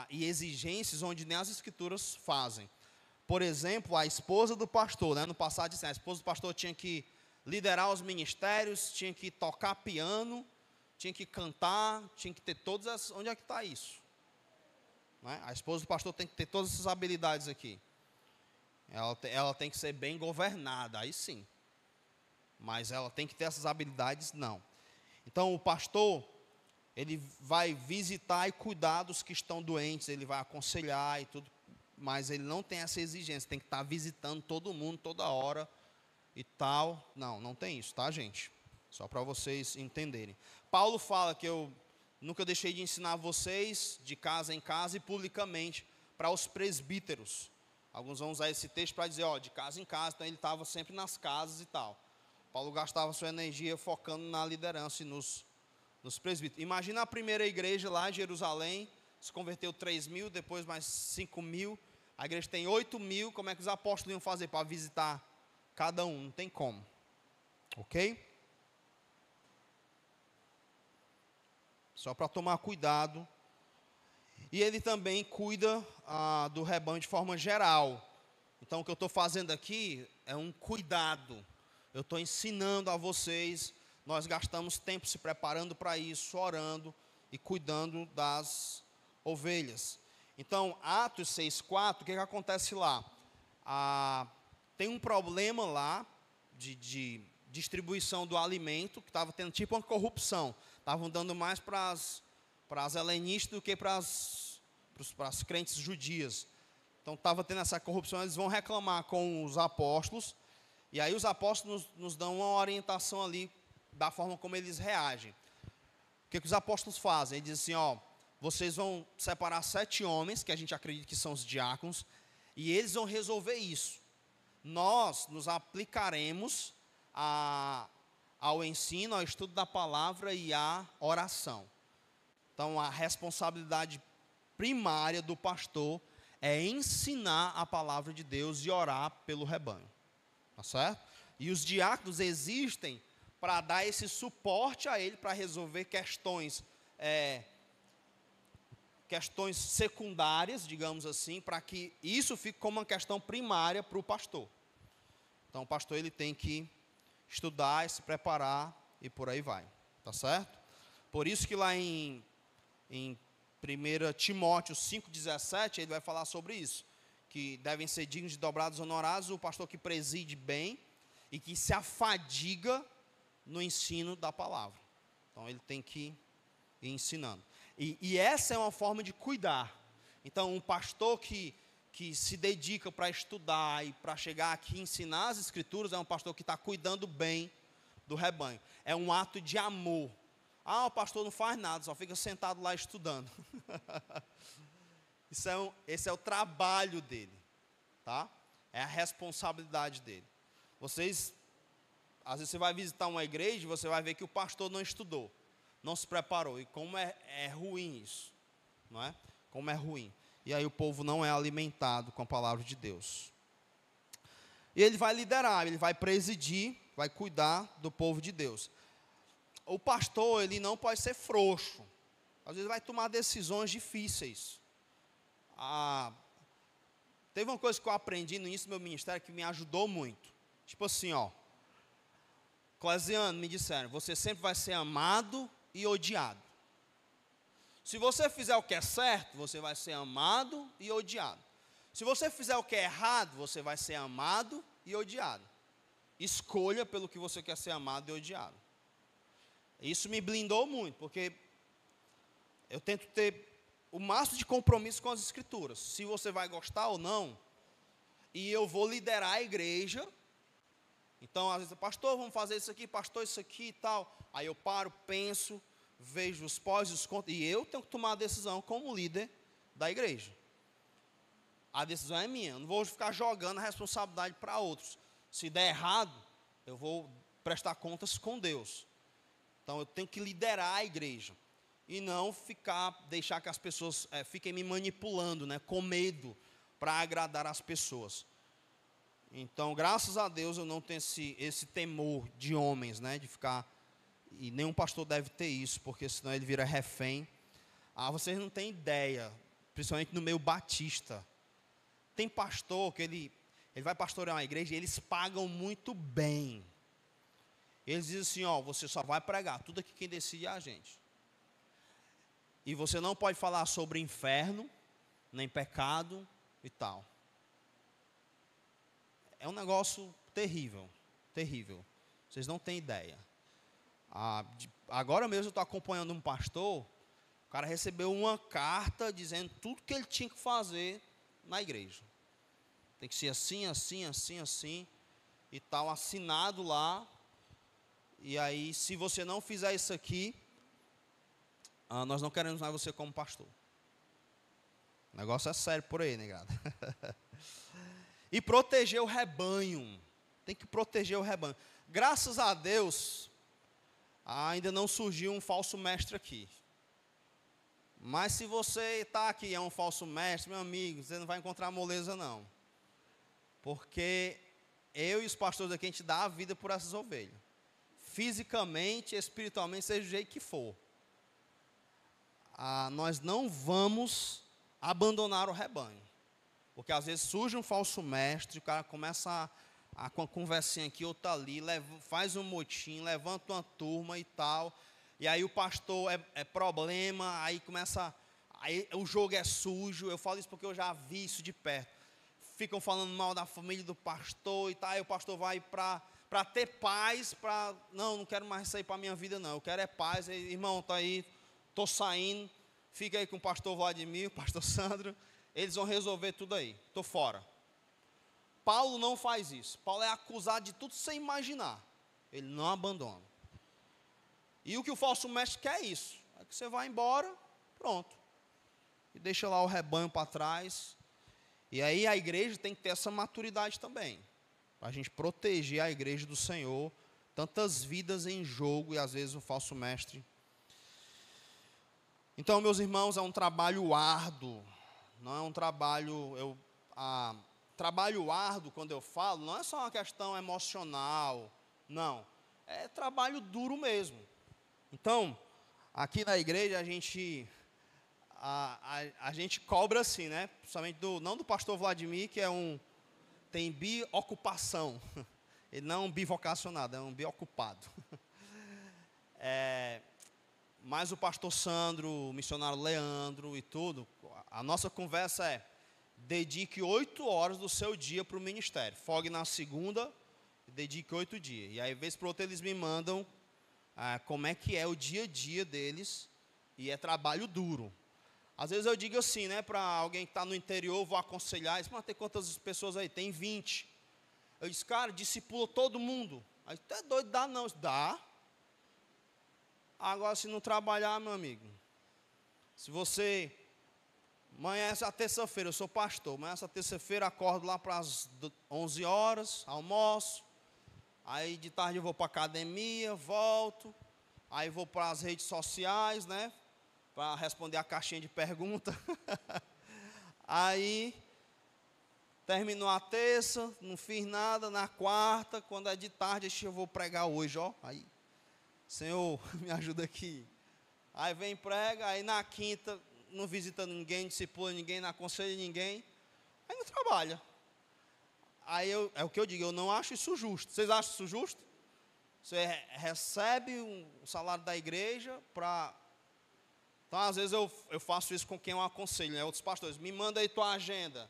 e exigências onde nem as escrituras fazem. Por exemplo, a esposa do pastor, né? No passado disse, a esposa do pastor tinha que liderar os ministérios, tinha que tocar piano, tinha que cantar, tinha que ter todas as... Onde é que está isso? Né? A esposa do pastor tem que ter todas essas habilidades aqui. Ela tem que ser bem governada, aí sim. Mas ela tem que ter essas habilidades, não. Então, o pastor, ele vai visitar e cuidar dos que estão doentes, ele vai aconselhar e tudo, mas ele não tem essa exigência, tem que estar visitando todo mundo, toda hora e tal. Não tem isso, tá, gente? Só para vocês entenderem. Paulo fala que eu nunca deixei de ensinar vocês, de casa em casa e publicamente, para os presbíteros. Alguns vão usar esse texto para dizer, de casa em casa, então ele estava sempre nas casas e tal. Paulo gastava sua energia focando na liderança e nos presbíteros. Imagina a primeira igreja lá em Jerusalém, se converteu 3.000, depois mais 5.000. A igreja tem 8.000, como é que os apóstolos iam fazer para visitar cada um? Não tem como. Ok? Só para tomar cuidado. E ele também cuida do rebanho de forma geral. Então o que eu estou fazendo aqui é um cuidado. Eu estou ensinando a vocês, nós gastamos tempo se preparando para isso, orando e cuidando das ovelhas. Então, Atos 6,4, o que acontece lá? Tem um problema lá de distribuição do alimento, que estava tendo tipo uma corrupção. Estavam dando mais para as helenistas do que para as crentes judias. Então, estava tendo essa corrupção, eles vão reclamar com os apóstolos. E aí os apóstolos nos dão uma orientação ali da forma como eles reagem. que os apóstolos fazem? Eles dizem assim, ó, vocês vão separar 7 homens, que a gente acredita que são os diáconos, e eles vão resolver isso. Nós nos aplicaremos ao ensino, ao estudo da palavra e à oração. Então, a responsabilidade primária do pastor é ensinar a palavra de Deus e orar pelo rebanho. Tá certo? E os diáconos existem para dar esse suporte a ele, para resolver questões secundárias, digamos assim, para que isso fique como uma questão primária para o pastor. Então, o pastor ele tem que estudar, se preparar e por aí vai. Tá certo? Por isso que lá em 1 Timóteo 5,17, ele vai falar sobre isso, que devem ser dignos de dobrados honorados o pastor que preside bem e que se afadiga no ensino da palavra. Então, ele tem que ir ensinando. E essa é uma forma de cuidar. Então, um pastor que se dedica para estudar e para chegar aqui e ensinar as escrituras, é um pastor que está cuidando bem do rebanho. É um ato de amor. Ah, o pastor não faz nada, só fica sentado lá estudando. Esse é o trabalho dele, tá? É a responsabilidade dele. Às vezes você vai visitar uma igreja e você vai ver que o pastor não estudou, não se preparou. E como é ruim isso, não é? Como é ruim. E aí o povo não é alimentado com a palavra de Deus. E ele vai liderar, ele vai presidir, vai cuidar do povo de Deus. O pastor, ele não pode ser frouxo. Às vezes vai tomar decisões difíceis. Teve uma coisa que eu aprendi no início do meu ministério que me ajudou muito. Tipo assim, ó. Clesiano, me disseram, você sempre vai ser amado e odiado. Se você fizer o que é certo, você vai ser amado e odiado. Se você fizer o que é errado, você vai ser amado e odiado. Escolha pelo que você quer ser amado e odiado. Isso me blindou muito, porque eu tento ter o máximo de compromisso com as escrituras. Se você vai gostar ou não, e eu vou liderar a igreja. Então, às vezes, pastor, vamos fazer isso aqui, pastor, isso aqui e tal. Aí eu paro, penso, vejo os pós e os contras, e eu tenho que tomar a decisão como líder da igreja. A decisão é minha, eu não vou ficar jogando a responsabilidade para outros. Se der errado, eu vou prestar contas com Deus. Então, eu tenho que liderar a igreja. E não deixar que as pessoas fiquem me manipulando, né, com medo, para agradar as pessoas. Então, graças a Deus, eu não tenho esse temor de homens, né, de ficar... E nenhum pastor deve ter isso, porque senão ele vira refém. Vocês não têm ideia, principalmente no meio batista. Tem pastor que ele vai pastorear uma igreja e eles pagam muito bem. Eles dizem assim, ó, você só vai pregar, tudo aqui quem decide é a gente. E você não pode falar sobre inferno, nem pecado e tal. É um negócio terrível, terrível. Vocês não têm ideia. Agora mesmo eu estou acompanhando um pastor, o cara recebeu uma carta dizendo tudo que ele tinha que fazer na igreja. Tem que ser assim, assim, assim, assim, e tal, assinado lá. E aí, se você não fizer isso aqui, nós não queremos mais você como pastor. O negócio é sério por aí, negado. E proteger o rebanho. Tem que proteger o rebanho. Graças a Deus, ainda não surgiu um falso mestre aqui. Mas se você está aqui e é um falso mestre, meu amigo, você não vai encontrar moleza não. Porque eu e os pastores aqui, a gente dá a vida por essas ovelhas. Fisicamente, espiritualmente, seja do jeito que for. Nós não vamos abandonar o rebanho. Porque às vezes surge um falso mestre, o cara começa com uma conversinha aqui, outra ali, faz um motim, levanta uma turma e tal. E aí o pastor é problema, aí começa... Aí o jogo é sujo, eu falo isso porque eu já vi isso de perto. Ficam falando mal da família do pastor e tal, aí o pastor vai para ter paz, não quero mais sair para a minha vida não, eu quero é paz. Aí, irmão, tá aí, estou saindo, fica aí com o pastor Vladimir, o pastor Sandro, eles vão resolver tudo aí, estou fora. Paulo não faz isso, Paulo é acusado de tudo sem imaginar, ele não abandona. E o que o falso mestre quer é isso, Aí que você vai embora, pronto. E deixa lá o rebanho para trás. E aí a igreja tem que ter essa maturidade também. Para a gente proteger a igreja do Senhor. Tantas vidas em jogo e às vezes o falso mestre. Então, meus irmãos, é um trabalho árduo. Não é um trabalho... trabalho árduo, quando eu falo, não é só uma questão emocional. Não. É trabalho duro mesmo. Então, aqui na igreja a gente cobra assim, né? Principalmente não do pastor Vladimir, que tem biocupação. Ele não é um bivocacionado, é um biocupado. Mas o pastor Sandro, o missionário Leandro e tudo, a nossa conversa é: dedique 8 horas do seu dia para o ministério. Folgue na segunda e dedique 8 dias. E aí, vez por outra, eles me mandam como é que é o dia a dia deles. E é trabalho duro. Às vezes eu digo assim, né, para alguém que está no interior, vou aconselhar, mas tem quantas pessoas aí? Tem 20. Eu disse, cara, discipula todo mundo. Aí, tu é doido, dá não. Dá. Agora, se não trabalhar, meu amigo, se você... Amanhã, essa terça-feira, eu sou pastor, amanhã, essa terça-feira, acordo lá para as 11 horas, almoço. Aí, de tarde, eu vou para a academia, volto. Aí, vou para as redes sociais, né, para responder a caixinha de pergunta. Aí, terminou a terça, não fiz nada. Na quarta, quando é de tarde, eu vou pregar hoje, ó. Aí, Senhor, me ajuda aqui. Aí vem prega, aí na quinta, não visita ninguém, discipula ninguém, não aconselha ninguém. Aí não trabalha. Aí é o que eu digo, eu não acho isso justo. Vocês acham isso justo? Você recebe o salário da igreja para... Então, às vezes, eu faço isso com quem eu aconselho, né? Outros pastores, me manda aí tua agenda.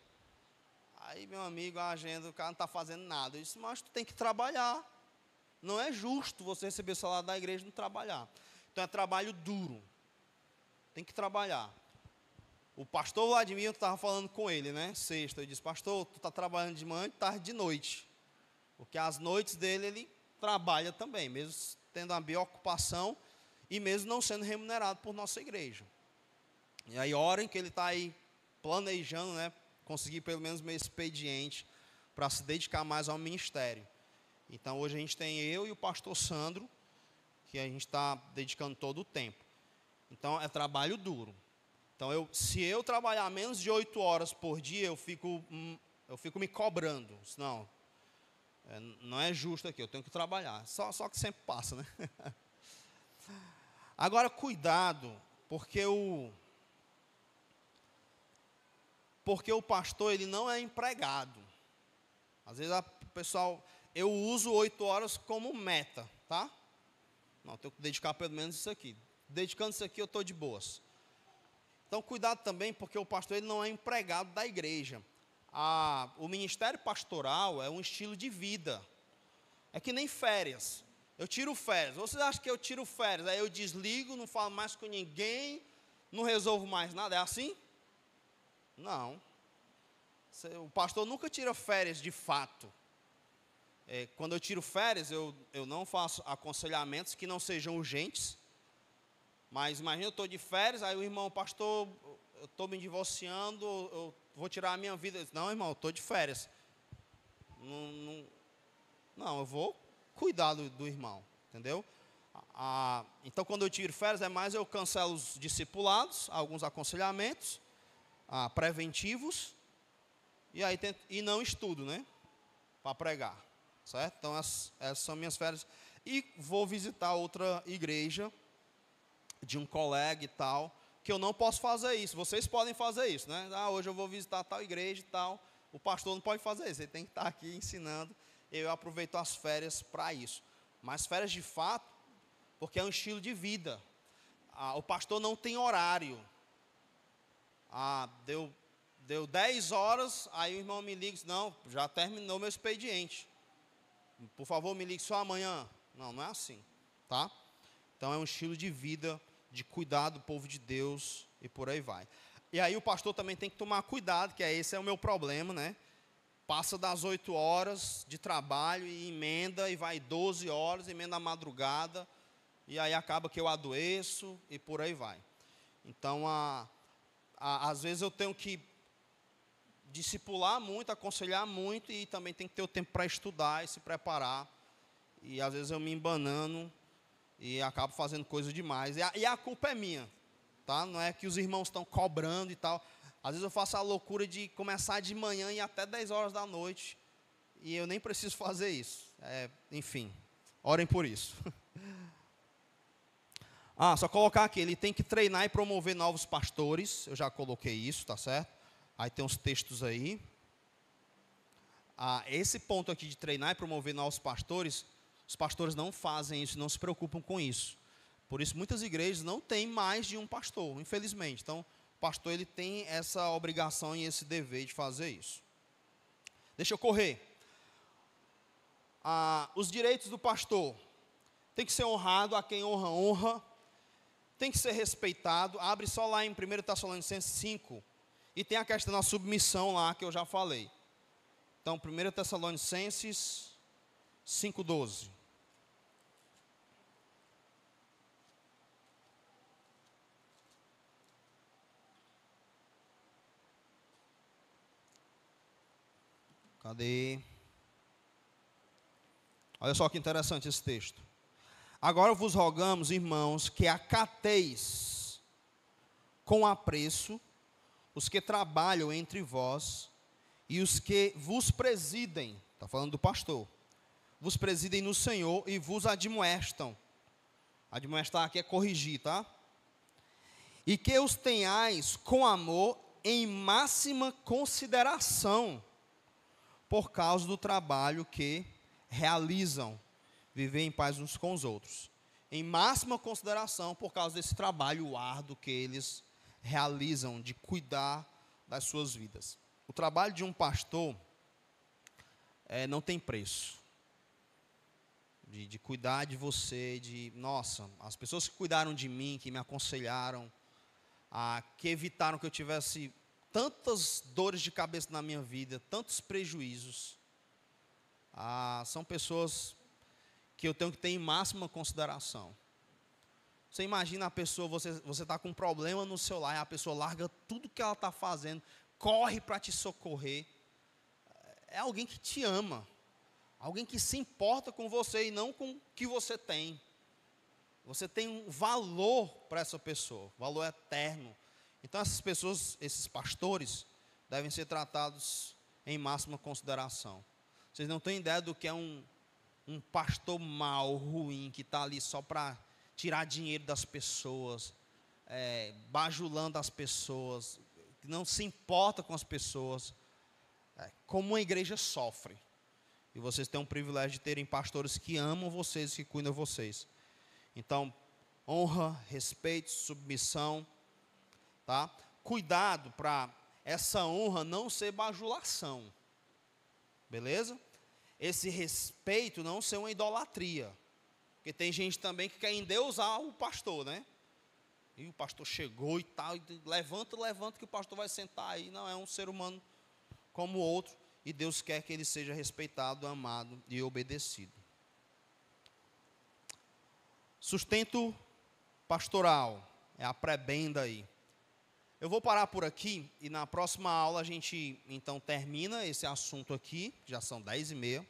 Aí, meu amigo, a agenda, o cara não está fazendo nada. Eu disse, mas tu tem que trabalhar. Não é justo você receber o salário da igreja e não trabalhar. Então, é trabalho duro. Tem que trabalhar. O pastor Vladimir, eu estava falando com ele, né? Sexta, eu disse, pastor, tu está trabalhando de manhã, de tarde, de noite. Porque as noites dele, ele trabalha também, mesmo tendo uma biocupação e mesmo não sendo remunerado por nossa igreja. E aí, hora em que ele está aí planejando, né? Conseguir pelo menos meu expediente para se dedicar mais ao ministério. Então, hoje a gente tem eu e o pastor Sandro, que a gente está dedicando todo o tempo. Então, é trabalho duro. Então, se eu trabalhar menos de 8 horas por dia, eu fico me cobrando. Não, não é justo aqui, eu tenho que trabalhar. Só que sempre passa, né? Agora, cuidado, porque o pastor, ele não é empregado. Às vezes, o pessoal... Eu uso 8 horas como meta, tá? Não, tenho que dedicar pelo menos isso aqui. Dedicando isso aqui, eu estou de boas. Então, cuidado também, porque o pastor, ele não é empregado da igreja. O ministério pastoral é um estilo de vida. É que nem férias. Eu tiro férias. Vocês acham que eu tiro férias? Aí eu desligo, não falo mais com ninguém, não resolvo mais nada. É assim? Não. O pastor nunca tira férias de fato. Quando eu tiro férias, eu não faço aconselhamentos que não sejam urgentes. Mas imagina, eu estou de férias, aí o irmão, pastor, eu estou me divorciando, eu vou tirar a minha vida. Eu disse, não, irmão, eu estou de férias. Não, eu vou cuidar do irmão, entendeu? Então, quando eu tiro férias, eu cancelo os discipulados, alguns aconselhamentos preventivos, e não estudo, né? Para pregar, certo? Então, essas são minhas férias. E vou visitar outra igreja, de um colega e tal, que eu não posso fazer isso. Vocês podem fazer isso, né? Hoje eu vou visitar tal igreja e tal. O pastor não pode fazer isso, ele tem que estar aqui ensinando. Eu aproveito as férias para isso. Mas férias de fato, porque é um estilo de vida. O pastor não tem horário. Deu 10 horas, aí o irmão me liga e diz, não, já terminou meu expediente. Por favor, me ligue só amanhã. Não é assim, tá? Então é um estilo de vida, de cuidar do povo de Deus e por aí vai. E aí o pastor também tem que tomar cuidado, que esse é o meu problema, né? Passa das 8 horas de trabalho e emenda, e vai 12 horas, emenda a madrugada. e aí acaba que eu adoeço e por aí vai. Então, às vezes eu tenho que discipular muito, aconselhar muito, e também tem que ter o tempo para estudar e se preparar. E às vezes eu me embanando e acabo fazendo coisa demais. E a culpa é minha, tá? Não é que os irmãos estão cobrando e tal. Às vezes eu faço a loucura de começar de manhã e ir até 10 horas da noite, e eu nem preciso fazer isso. Enfim, orem por isso. Só colocar aqui, ele tem que treinar e promover novos pastores. Eu já coloquei isso, tá certo? Aí tem uns textos aí. Esse ponto aqui de treinar e promover novos pastores, os pastores não fazem isso, não se preocupam com isso. Por isso, muitas igrejas não têm mais de um pastor, infelizmente. Então, o pastor ele tem essa obrigação e esse dever de fazer isso. Deixa eu correr. Os direitos do pastor. Tem que ser honrado, a quem honra, honra. Tem que ser respeitado. Abre só lá em 1 Tessalonicenses 5. E tem a questão da submissão lá, que eu já falei. Então, 1 Tessalonicenses 5:12. Cadê? Olha só que interessante esse texto. Agora vos rogamos, irmãos, que acateis com apreço os que trabalham entre vós e os que vos presidem, está falando do pastor, vos presidem no Senhor e vos admoestam. Admoestar aqui é corrigir, tá? E que os tenhais com amor em máxima consideração, por causa do trabalho que realizam, viver em paz uns com os outros. Em máxima consideração, por causa desse trabalho árduo que eles realizam, de cuidar das suas vidas. O trabalho de um pastor não tem preço. De cuidar de você, as pessoas que cuidaram de mim, que me aconselharam, que evitaram que eu tivesse tantas dores de cabeça na minha vida, tantos prejuízos, são pessoas que eu tenho que ter em máxima consideração. Você imagina a pessoa, você está com um problema no seu lar, e a pessoa larga tudo que ela está fazendo, corre para te socorrer. É alguém que te ama, alguém que se importa com você e não com o que você tem. Você tem um valor para essa pessoa, valor eterno. Então essas pessoas, esses pastores, devem ser tratados em máxima consideração. Vocês não têm ideia do que é um pastor mau, ruim, que está ali só para tirar dinheiro das pessoas, bajulando as pessoas, que não se importa com as pessoas. Como uma igreja sofre. E vocês têm um privilégio de terem pastores que amam vocês, que cuidam de vocês. Então, honra, respeito, submissão, tá? Cuidado para essa honra não ser bajulação. Beleza? Esse respeito não ser uma idolatria. Porque tem gente também que quer endeusar o pastor, né? E o pastor chegou e tal, e levanta que o pastor vai sentar aí. Não, é um ser humano como o outro, e Deus quer que ele seja respeitado, amado e obedecido. Sustento pastoral, é a prebenda aí. Eu vou parar por aqui, e na próxima aula a gente então termina esse assunto aqui, já são 10h30.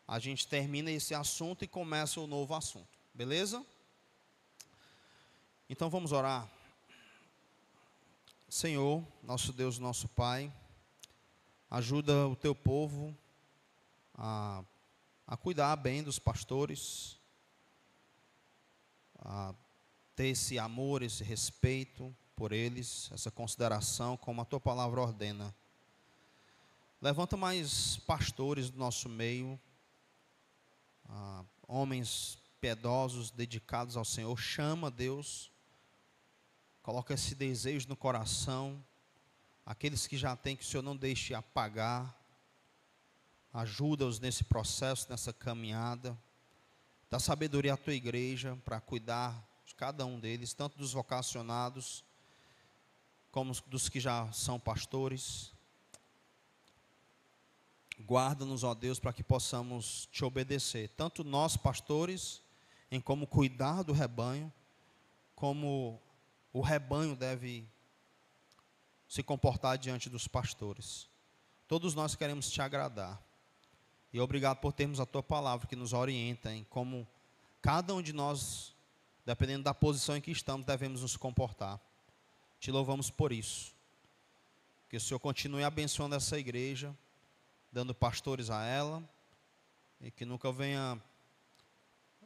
A gente termina esse assunto e começa o novo assunto, beleza? Então vamos orar. Senhor, nosso Deus, nosso Pai, ajuda o teu povo a cuidar bem dos pastores, a ter esse amor, esse respeito por eles, essa consideração, como a tua palavra ordena. Levanta mais pastores do nosso meio, homens piedosos, dedicados ao Senhor. Chama, Deus, coloca esse desejo no coração. Aqueles que já têm, que o Senhor não deixe apagar. Ajuda-os nesse processo, nessa caminhada. Dá sabedoria à tua igreja para cuidar de cada um deles, tanto dos vocacionados como dos que já são pastores. Guarda-nos, ó Deus, para que possamos te obedecer, tanto nós pastores, em como cuidar do rebanho, como o rebanho deve se comportar diante dos pastores. Todos nós queremos te agradar. E obrigado por termos a tua palavra que nos orienta em como cada um de nós, dependendo da posição em que estamos, devemos nos comportar. Te louvamos por isso. Que o Senhor continue abençoando essa igreja, dando pastores a ela, e que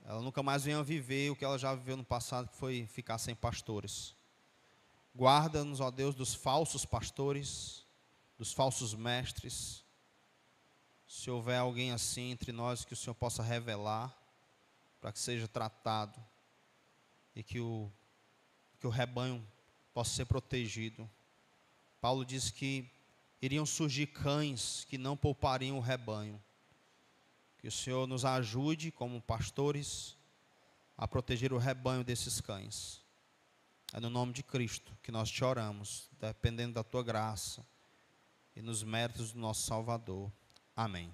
ela nunca mais venha viver o que ela já viveu no passado, que foi ficar sem pastores. Guarda-nos, ó Deus, dos falsos pastores, dos falsos mestres. Se houver alguém assim entre nós, que o Senhor possa revelar, para que seja tratado, e que o rebanho possa ser protegido. Paulo diz que iriam surgir cães que não poupariam o rebanho. Que o Senhor nos ajude, como pastores, a proteger o rebanho desses cães. É no nome de Cristo que nós te oramos, dependendo da tua graça e nos méritos do nosso Salvador. Amém.